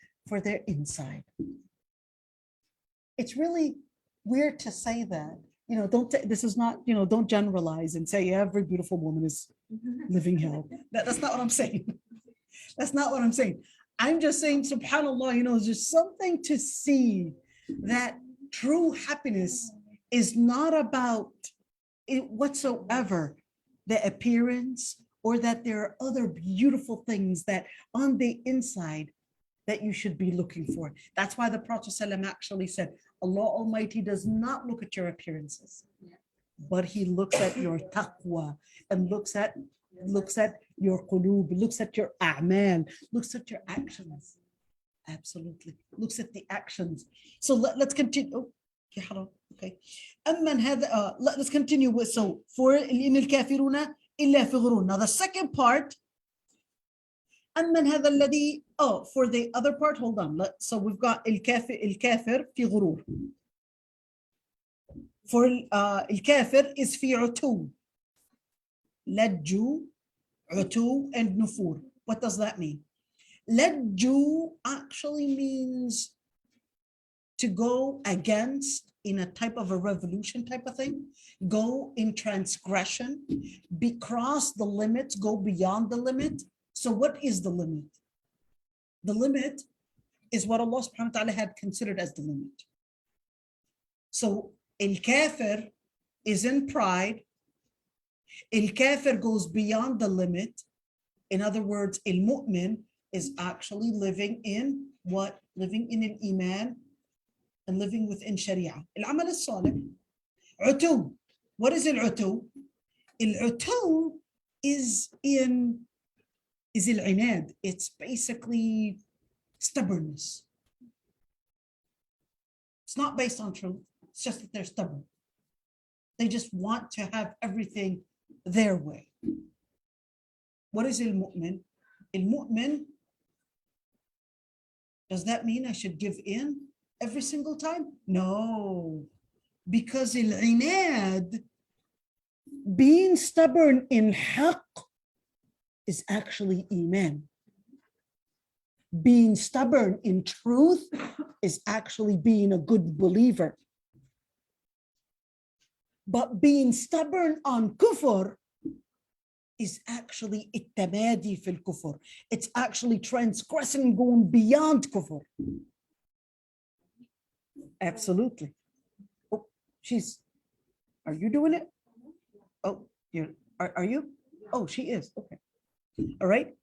inside. It's really weird to say that. This is not, don't generalize and say every beautiful woman is living hell. That's not what I'm saying. That's not what I'm saying. I'm just saying, subhanAllah, there's something to see that true happiness is not about it whatsoever, the appearance or that there are other beautiful things that on the inside that you should be looking for. That's why the Prophet ﷺ actually said, Allah Almighty does not look at your appearances, but He looks at your taqwa and looks at your qulub, looks at your a'mal, looks at your actions. Absolutely. Looks at the actions. So let's continue. Oh, يا حرام. Okay. أمن هذا let's continue with for إن الكافرون إلا في غرور. Now the second part, أمن هذا الذي for the other part, hold on. So we've got الكافر في غرور. For الكافر is في عتو. لجو, عتو, and nufur. What does that mean? Lajju actually means to go against in a type of a revolution type of thing, go in transgression, cross the limits, go beyond the limit. So what is the limit? The limit is what Allah subhanahu wa ta'ala had considered as the limit. So al-kafir is in pride. Al-kafir goes beyond the limit. In other words, al-mu'min is actually living in what? Living in an iman and living within sharia. Al-amal al-salih. Utu. What is al-utu? Al-utu is al-inad. It's basically stubbornness. It's not based on truth. It's just that they're stubborn. They just want to have everything their way. What is al-mu'min? Al-mu'min, does that mean I should give in every single time? No, because al-inad, being stubborn in haqq, is actually iman. Being stubborn in truth is actually being a good believer. But being stubborn on kufr is actually التمادي في الكفر. It's actually transgressing, going beyond kufr. Absolutely. Oh, are you doing it? Oh, are you? Oh, she is. Okay. All right.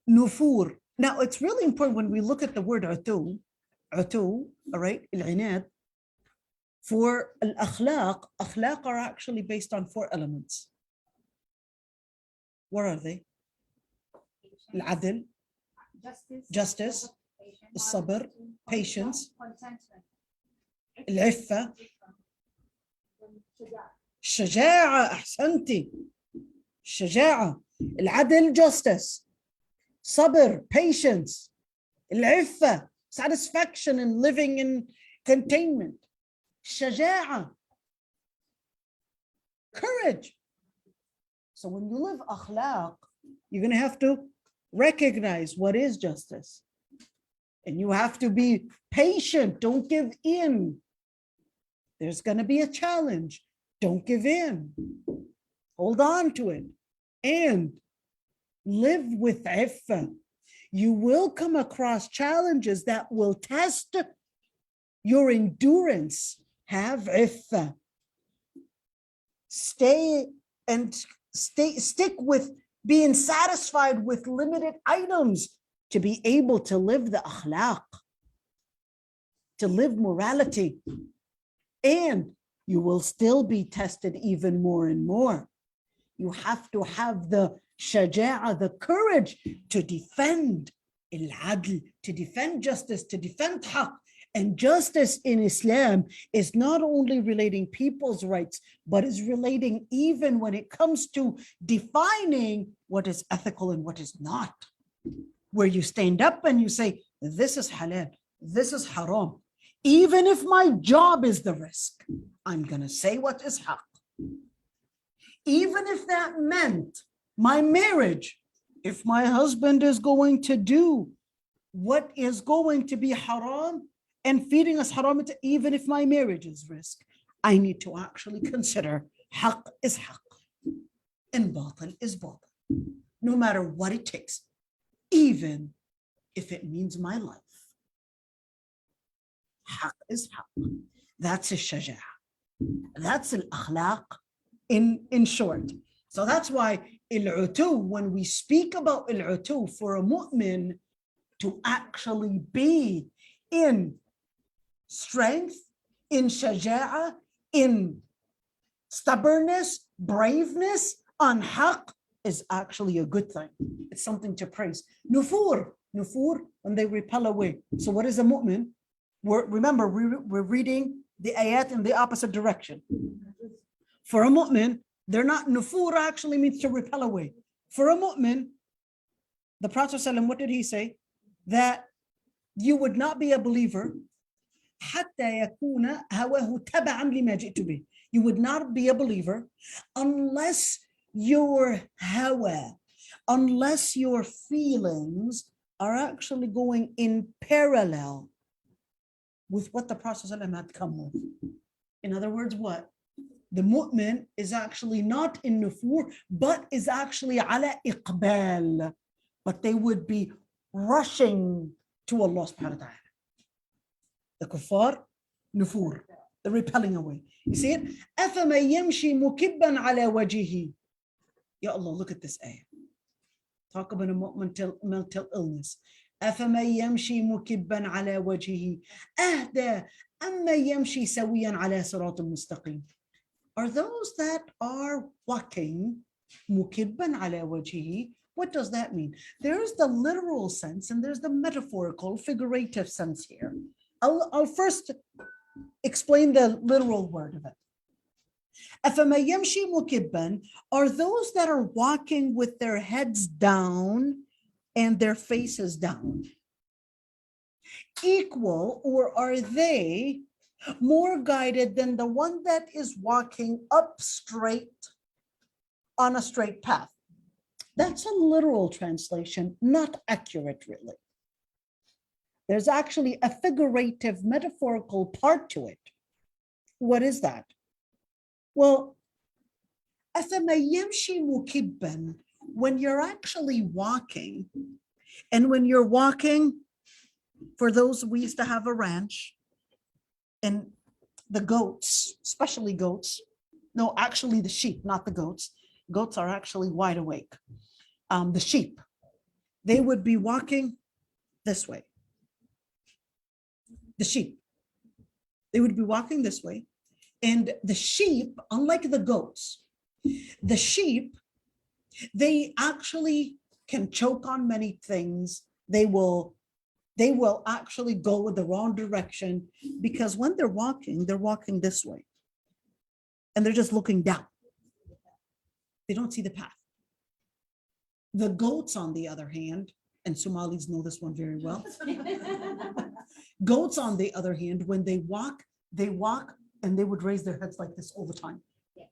Nufur. Now, it's really important when we look at the word utu, all right, al-inad, for al-akhlaq, akhlaq are actually based on 4 elements. What are they? Al-adl, justice, al-sabr, patience, al-iffa, shaja'a, ahsanti, shaja'a, al-adl, justice, sabr, patience, al-iffa, satisfaction in living in containment, shaja'a, courage. So when you live akhlaq, you're going to have to recognize what is justice. And you have to be patient. Don't give in. There's going to be a challenge. Don't give in. Hold on to it. And live with iffa. You will come across challenges that will test your endurance. Have iffa. Stick with being satisfied with limited items to be able to live the akhlaq, to live morality. And you will still be tested even more and more. You have to have the shaja'a, the courage to defend al-adl, to defend justice, to defend haqq. And justice in Islam is not only relating people's rights, but is relating even when it comes to defining what is ethical and what is not. Where you stand up and you say, this is halal, this is haram. Even if my job is the risk, I'm going to say what is haqq. Even if that meant my marriage, if my husband is going to do what is going to be haram, and feeding us haram, even if my marriage is risk, I need to actually consider haqq is haqq and batil is batil, no matter what it takes, even if it means my life. Haqq is haqq. That's a shaja'a. That's al-akhlaq in short. So that's why al-utu, when we speak about al-utu, for a mu'min to actually be in strength, in shaja'a, in stubbornness, braveness, on haqq, is actually a good thing. It's something to praise. Nufur, when they repel away. So what is a mu'min? Remember, we're reading the ayat in the opposite direction. For a mu'min, they're not, nufur actually means to repel away. For a mu'min, the Prophet ﷺ, what did he say? That you would not be a believer حتى يكون هواه تبعا لما جئت به. You would not be a believer unless your hawa, unless your feelings are actually going in parallel with what the Prophet ﷺ had come with. In other words, what? The mu'min is actually not in nufur, but is actually ala iqbal. But they would be rushing to Allah subhanahu wa ta'ala. The kuffar, nufur, the repelling away. You see it? أَفَمَنْ يَمْشِي مُكِبًّا عَلَى وَجْهِهِ. Ya Allah, look at this ayah. Talk about a mental illness. أَفَمَنْ يَمْشِي مُكِبًّا عَلَى وَجْهِهِ أَهْدَى أَمَّا يَمْشِي سَوِيًّا عَلَى صِرَاطٍ مُسْتَقِيمٍ. Are those that are walking مُكِبًّا عَلَى وَجْهِهِ? What does that mean? There's the literal sense and there's the metaphorical, figurative sense here. I'll first explain the literal word of it. أَفَمَنْ يَمْشِي مُكِبًّا, are those that are walking with their heads down and their faces down equal, or are they more guided than the one that is walking up straight on a straight path? That's a literal translation, not accurate really. There's actually a figurative, metaphorical part to it. What is that? Well, أَفَمَنْ يَمْشِي مُكِبًّا, when you're actually walking, and when you're walking, for those, we used to have a ranch, and the goats, especially goats, no, actually the sheep, not the goats. Goats are actually wide awake. The sheep, they would be walking this way. The sheep, they would be walking this way. And the sheep, unlike the goats, the sheep, they actually can choke on many things. They will actually go in the wrong direction, because when they're walking this way. And they're just looking down. They don't see the path. The goats, on the other hand, and Somalis know this one very well. Goats, on the other hand, when they walk and they would raise their heads like this all the time. Yes.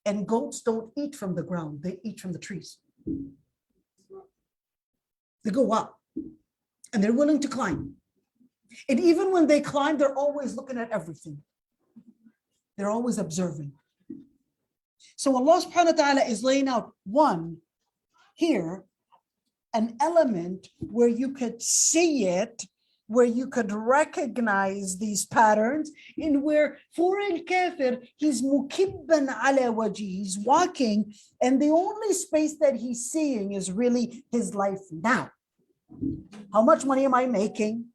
And goats don't eat from the ground, they eat from the trees. They go up and they're willing to climb. And even when they climb, they're always looking at everything. They're always observing. So Allah subhanahu wa ta'ala is laying out one here, an element where you could see it, where you could recognize these patterns, in where for al-kafir, he's mukibban ala wajhi, he's walking, and the only space that he's seeing is really his life now. How much money am I making?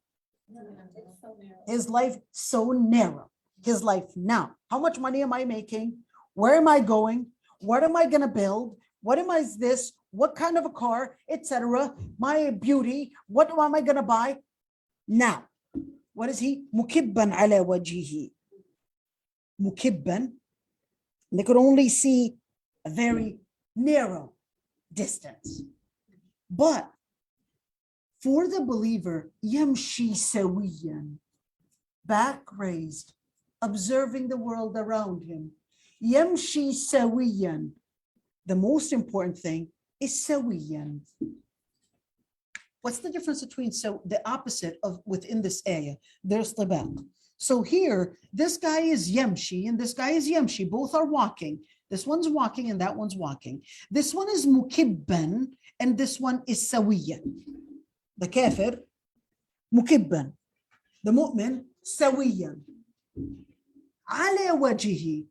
His life so narrow. His life now. How much money am I making? Where am I going? What am I going to build? What am I this? What kind of a car, etc. My beauty. What am I going to buy? Now, what is he? Mukibban ala wajhihi. Mukibban. They could only see a very narrow distance. But for the believer, yamshi sawiyan, back raised, observing the world around him. Yamshi sawiyan. The most important thing is sawiyan. What's the difference between the opposite of within this area? There's tabaq. So here, this guy is yamshi and this guy is yamshi. Both are walking. This one's walking and that one's walking. This one is mukibban and this one is sawiyan. The kafir, mukibban. The mu'min, sawiyan. Ala wajhihi.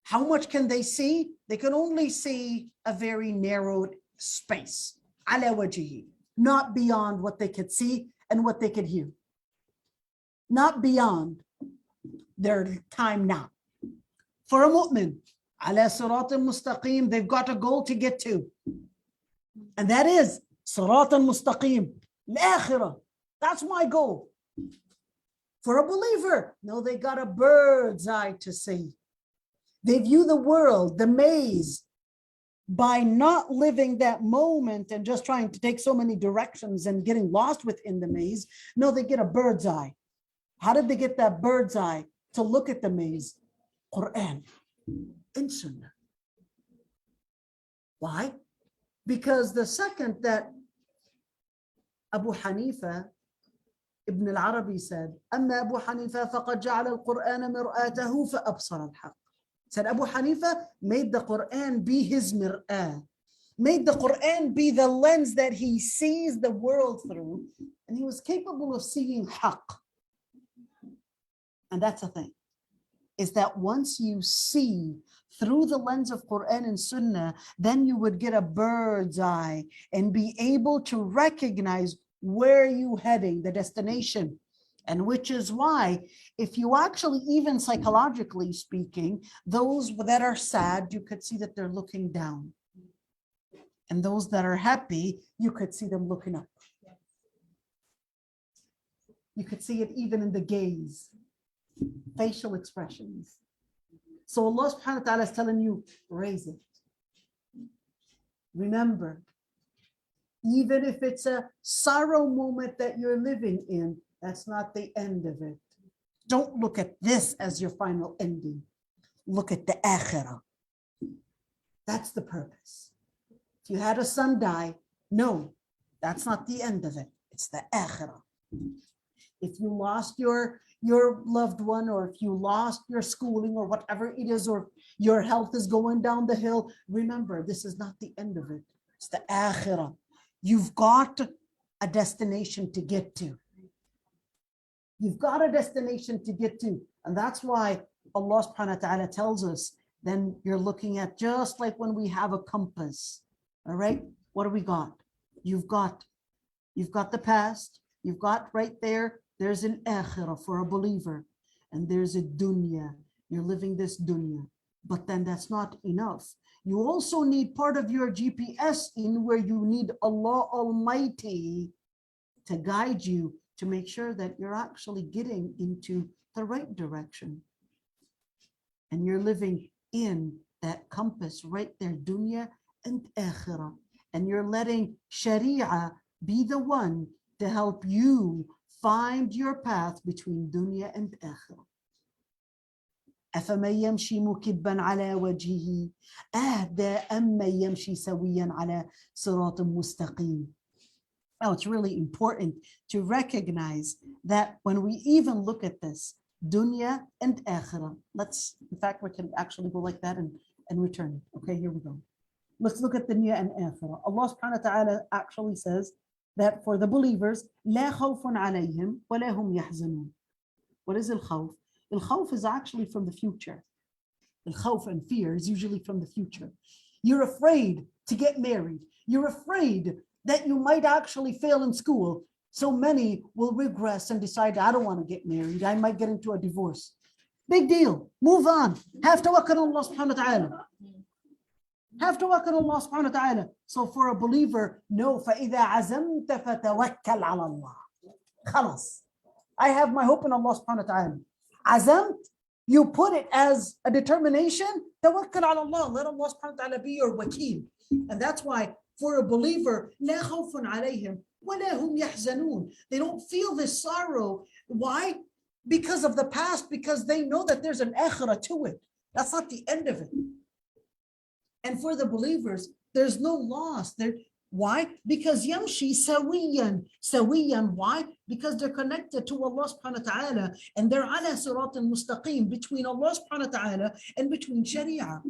How much can they see? They can only see a very narrowed space. على وجهه. Not beyond what they could see and what they could hear. Not beyond their time now. For a mu'min, على صراط مستقيم, they've got a goal to get to. And that is صراط مستقيم. الآخرة. That's my goal. For a believer, no, they got a bird's eye to see. They view the world, the maze, by not living that moment and just trying to take so many directions and getting lost within the maze. No, they get a bird's eye. How did they get that bird's eye to look at the maze? Quran and Sunnah. Why? Because the second that Abu Hanifa Ibn al-Arabi said, أما أبو حنيفة فقد جعل القرآن مرآته فأبصر الحق. Said Abu Hanifa made the Quran be his mir'ah, made the Quran be the lens that he sees the world through, and he was capable of seeing haqq. And that's the thing, is that once you see through the lens of Quran and Sunnah, then you would get a bird's eye and be able to recognize where you heading, the destination. And which is why, if you actually, even psychologically speaking, those that are sad, you could see that they're looking down. And those that are happy, you could see them looking up. You could see it even in the gaze, facial expressions. So Allah subhanahu wa ta'ala is telling you, raise it. Remember, even if it's a sorrow moment that you're living in, that's not the end of it. Don't look at this as your final ending. Look at the akhirah. That's the purpose. If you had a son die, no, that's not the end of it. It's the akhirah. If you lost your loved one, or if you lost your schooling or whatever it is, or your health is going down the hill, remember, this is not the end of it. It's the akhirah. You've got a destination to get to. You've got a destination to get to. And that's why Allah subhanahu wa ta'ala tells us, then you're looking at just like when we have a compass. All right, what do we got? You've got the past, you've got right there, there's an akhirah for a believer, and there's a dunya. You're living this dunya. But then that's not enough. You also need part of your GPS in where you need Allah Almighty to guide you, to make sure that you're actually getting into the right direction. And you're living in that compass right there, dunya and akhirah. And you're letting Sharia be the one to help you find your path between dunya and akhirah. أفمن يمشي مكبا على وجهه أهدى أمن يمشي سويا على صراط مستقيم. Now it's really important to recognize that when we even look at this, dunya and akhirah, in fact, we can actually go like that and return it. Okay, here we go. Let's look at dunya and akhirah. Allah subhanahu wa ta'ala actually says that for the believers, لا خوف عليهم ولا هم يحزنون. What is al-khawf? Al-khawf is actually from the future. Al-khawf and fear is usually from the future. You're afraid to get married. You're afraid that you might actually fail in school. So many will regress and decide, I don't want to get married. I might get into a divorce. Big deal. Move on. Have tawakkul on Allah subhanahu wa ta'ala. Have tawakkul on Allah subhanahu wa ta'ala. So for a believer, no. فَإِذَا عَزَمْتَ فَتَوَكَّلْ عَلَى اللَّهِ. خلاص. I have my hope in Allah subhanahu wa ta'ala. Azamt, you put it as a determination. Tawakkul ala Allah. Let Allah subhanahu wa ta'ala be your wakil. And that's why for a believer, لا خوف عليهم ولا هم يحزنون. They don't feel this sorrow. Why? Because of the past, because they know that there's an akhirah to it. That's not the end of it. And for the believers, there's no loss. Why? Because yamshi sawiyan. Sawiyan, why? Because they're connected to Allah subhanahu wa ta'ala, and they're ala sirat al-mustaqim, between Allah subhanahu wa ta'ala and between Sharia.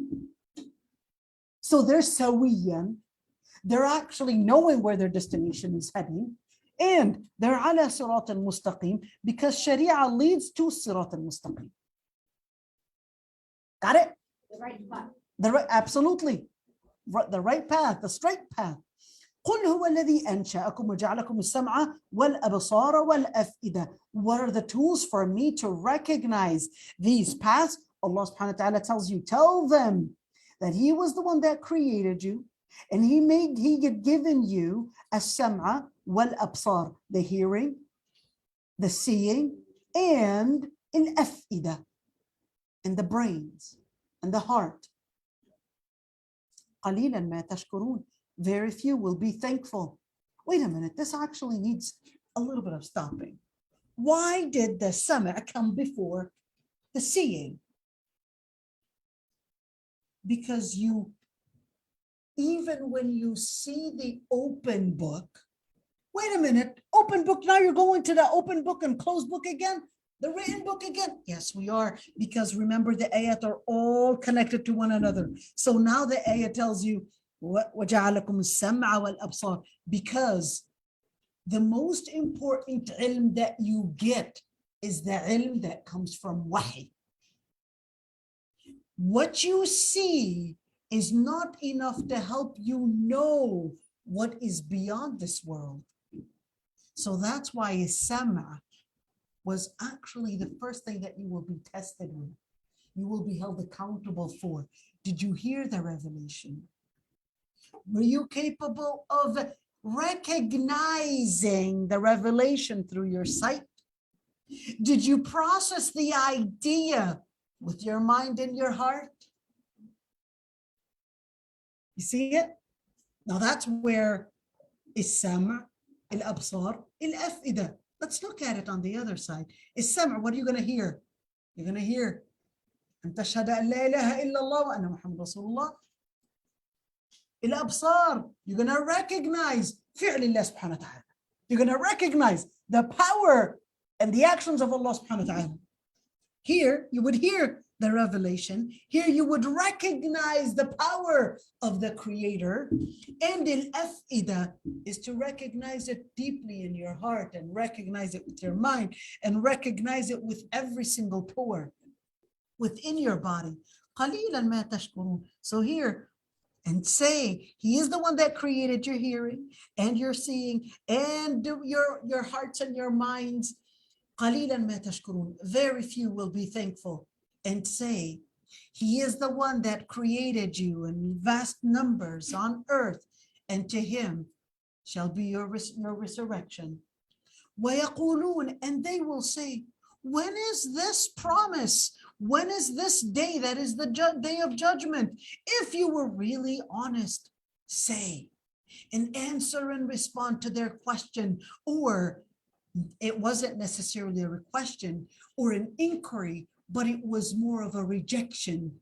So they're sawiyan. They're actually knowing where their destination is heading, and they're ala sirat al-mustaqim because Sharia leads to sirat al-mustaqim. Got it? The right spot. Absolutely. The right path, the straight path. قل هو الذي أنشأكم وجعلكم السمع والأبصار والأفئدة. What are the tools for me to recognize these paths? Allah subhanahu wa ta'ala tells you, tell them that He was the one that created you, and He had given you as-sam'a wal-absar, the hearing, the seeing, and al-af'ida, and the brains, and the heart. قليلا ما تشكرون. Very few will be thankful. Wait a minute, this actually needs a little bit of stopping. Why did the sama' come before the seeing? Because even when you see the open book, wait a minute, open book, now you're going to the open book and closed book again? The written book again? Yes, we are, because remember the ayat are all connected to one another. So now the ayat tells you, وَجَعَلَكُمُ السَّمْعَ وَالْأَبْصَارِ, because the most important ilm that you get is the ilm that comes from wahi. What you see is not enough to help you know what is beyond this world. So that's why sama was actually the first thing that you will be tested with. You will be held accountable for. Did you hear the revelation? Were you capable of recognizing the revelation through your sight? Did you process the idea with your mind and your heart? You see it? Now that's where is-sam', al-absar, al-af'ida. Let's look at it on the other side. Is-sam', what are you going to hear? You're going to hear أن تشهد أن لا إله إلا الله وأن محمد رسول الله. الأبصار, you're going to recognize فعل الله سبحانه وتعالى. You're going to recognize the power and the actions of Allah subhanahu wa ta'ala. Here, you would hear the revelation. Here, you would recognize the power of the Creator. And al-af'ida is to recognize it deeply in your heart and recognize it with your mind and recognize it with every single pore within your body. قَلِيلًا مَا تَشْكُرُونَ. So here, and say, He is the one that created your hearing and your seeing and your hearts and your minds. قَلِيلًا مَا تَشْكُرُونَ. Very few will be thankful. And say, He is the one that created you in vast numbers on earth, and to Him shall be your resurrection. وَيَقُولُونَ. And they will say, when is this promise? When is this day that is the day of judgment? If you were really honest, say and answer and respond to their question. Or it wasn't necessarily a question or an inquiry, but it was more of a rejection.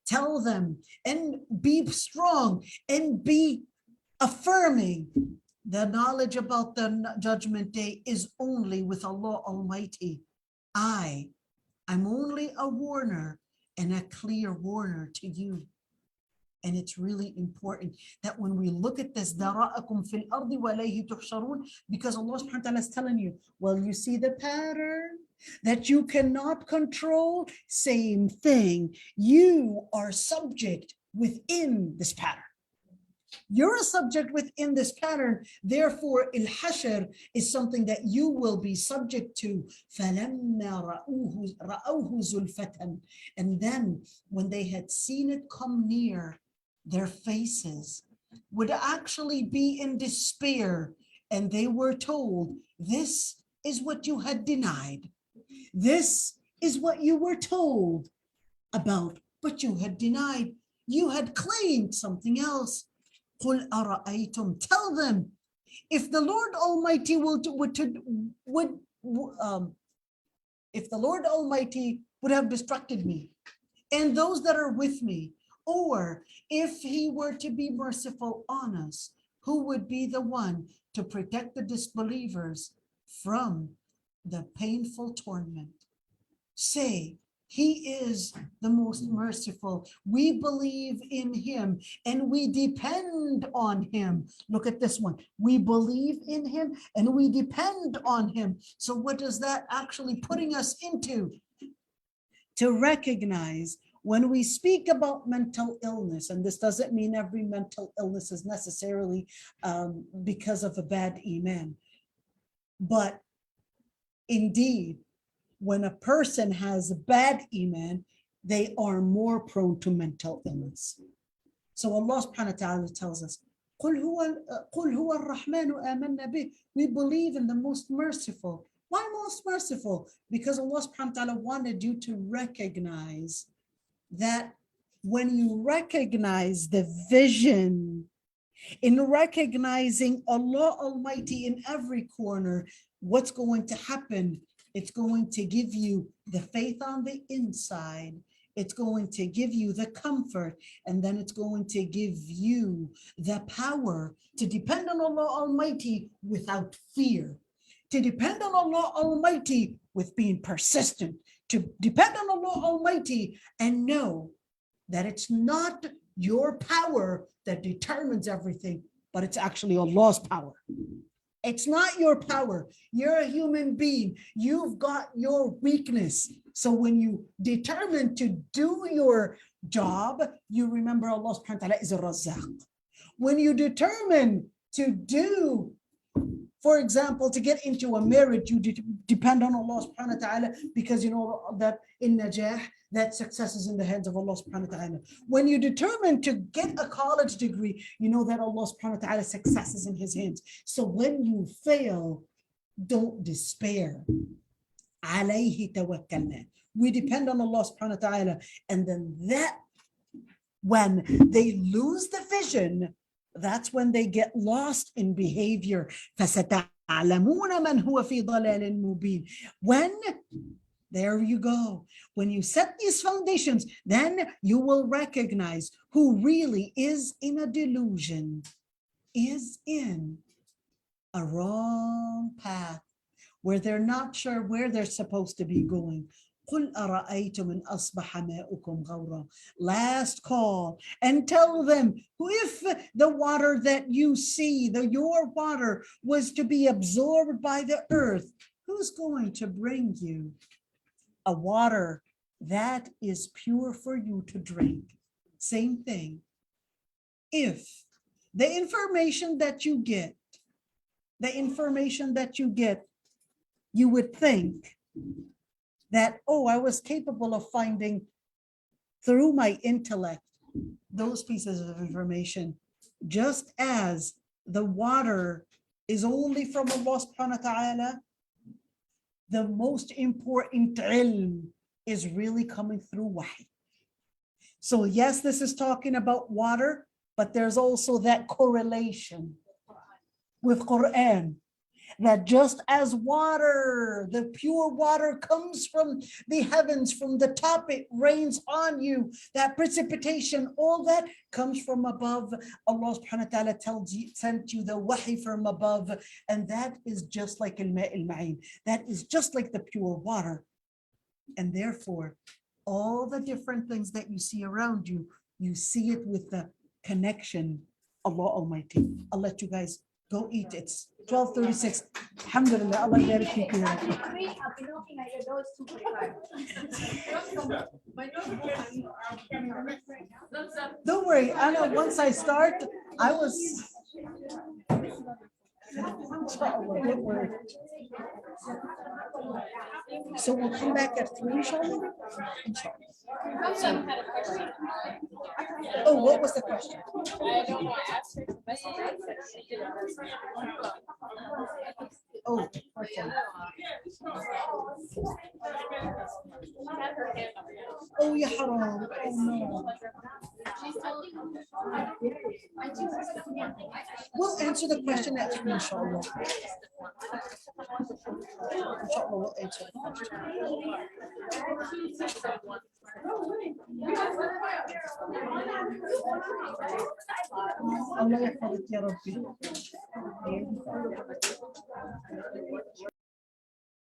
Tell them and be strong and be affirming. The knowledge about the judgment day is only with Allah Almighty. I'm only a warner and a clear warner to you. And it's really important that when we look at this, ذَرَأَكُمْ فِي الْأَرْضِ وَإِلَيْهِ تُحْشَرُونَ, because Allah subhanahu wa ta'ala is telling you, well, you see the pattern that you cannot control? Same thing. You are subject within this pattern. You're a subject within this pattern. Therefore, al-hashr is something that you will be subject to. فَلَمَّا رَأَوْهُ زُلْفَةً. And then when they had seen it come near, their faces would actually be in despair. And they were told, this is what you had denied. This is what you were told about, but you had denied. You had claimed something else. قُلْ أَرَأَيْتُمْ. Tell them, if the Lord Almighty if the Lord Almighty would have destructed me and those that are with me, or if He were to be merciful on us, who would be the one to protect the disbelievers from the painful torment? Say, He is the most merciful. We believe in Him and we depend on Him. Look at this one. We believe in Him and we depend on Him. So what is that actually putting us into? To recognize When we speak about mental illness, and this doesn't mean every mental illness is necessarily because of a bad iman, but indeed, when a person has bad iman, they are more prone to mental illness. So Allah subhanahu wa ta'ala tells us, قُلْ هُوَ الرَّحْمَنُ آمَنَّا بِهِ. We believe in the most merciful. Why most merciful? Because Allah subhanahu wa ta'ala wanted you to recognize that when you recognize the vision, in recognizing Allah Almighty in every corner, what's going to happen? It's going to give you the faith on the inside. It's going to give you the comfort, and then it's going to give you the power to depend on Allah Almighty without fear, to depend on Allah Almighty with being persistent, to depend on Allah Almighty and know that it's not your power that determines everything, but it's actually Allah's power. It's not your power. You're a human being. You've got your weakness. So when you determine to do your job, you remember Allah subhanahu wa ta'ala is a Razzaq. When you determine to do, for example, to get into a marriage, you depend on Allah subhanahu wa ta'ala because you know that in najah, that success is in the hands of Allah subhanahu wa ta'ala. When you determine to get a college degree, you know that Allah subhanahu wa ta'ala success is in his hands. So when you fail, don't despair. Alayhi tawakkalna. We depend on Allah subhanahu wa ta'ala. And then that, when they lose the vision, that's when they get lost in behavior. فَسَتَعْلَمُونَ مَنْ هُوَ فِي ضَلَالٍ مُبِينٍ. When, there you go. When you set these foundations, then you will recognize who really is in a delusion, is in a wrong path, where they're not sure where they're supposed to be going. قُلْ أَرَأَيْتُمْ إِنْ أَصْبَحَ مَاؤُكُمْ غَوْرًا. Last call, and tell them, if the water that you see, your water was to be absorbed by the earth, who's going to bring you a water that is pure for you to drink? Same thing. If the information that you get, you would think that, oh, I was capable of finding through my intellect those pieces of information, just as the water is only from Allah subhanahu wa ta'ala, the most important ilm is really coming through wahy. So yes, this is talking about water, but there's also that correlation with Quran, that just as water, the pure water comes from the heavens, from the top, it rains on you, that precipitation, all that comes from above. Allah subhanahu wa ta'ala sent you the wahi from above, and that is just like al-ma' al-ma'in. That is just like the pure water. And therefore, all the different things that you see around you, you see it with the connection, Allah Almighty. I'll let you guys go eat. It's 12:36. Alhamdulillah, Allah barik feek. I've been looking at your nose too quick. Don't worry, Anna, once I start, I was. Inshallah, don't worry. So we'll come back at 3, inshallah? Inshallah. Oh, what was the question? I don't know. I asked her the question. She didn't answer. Oh, okay. She had her hand up. Oh, ya haram. Oh, no. We'll answer the question at 3, inshallah. Inshallah, we'll answer the question. الله يحفظك يا ربي.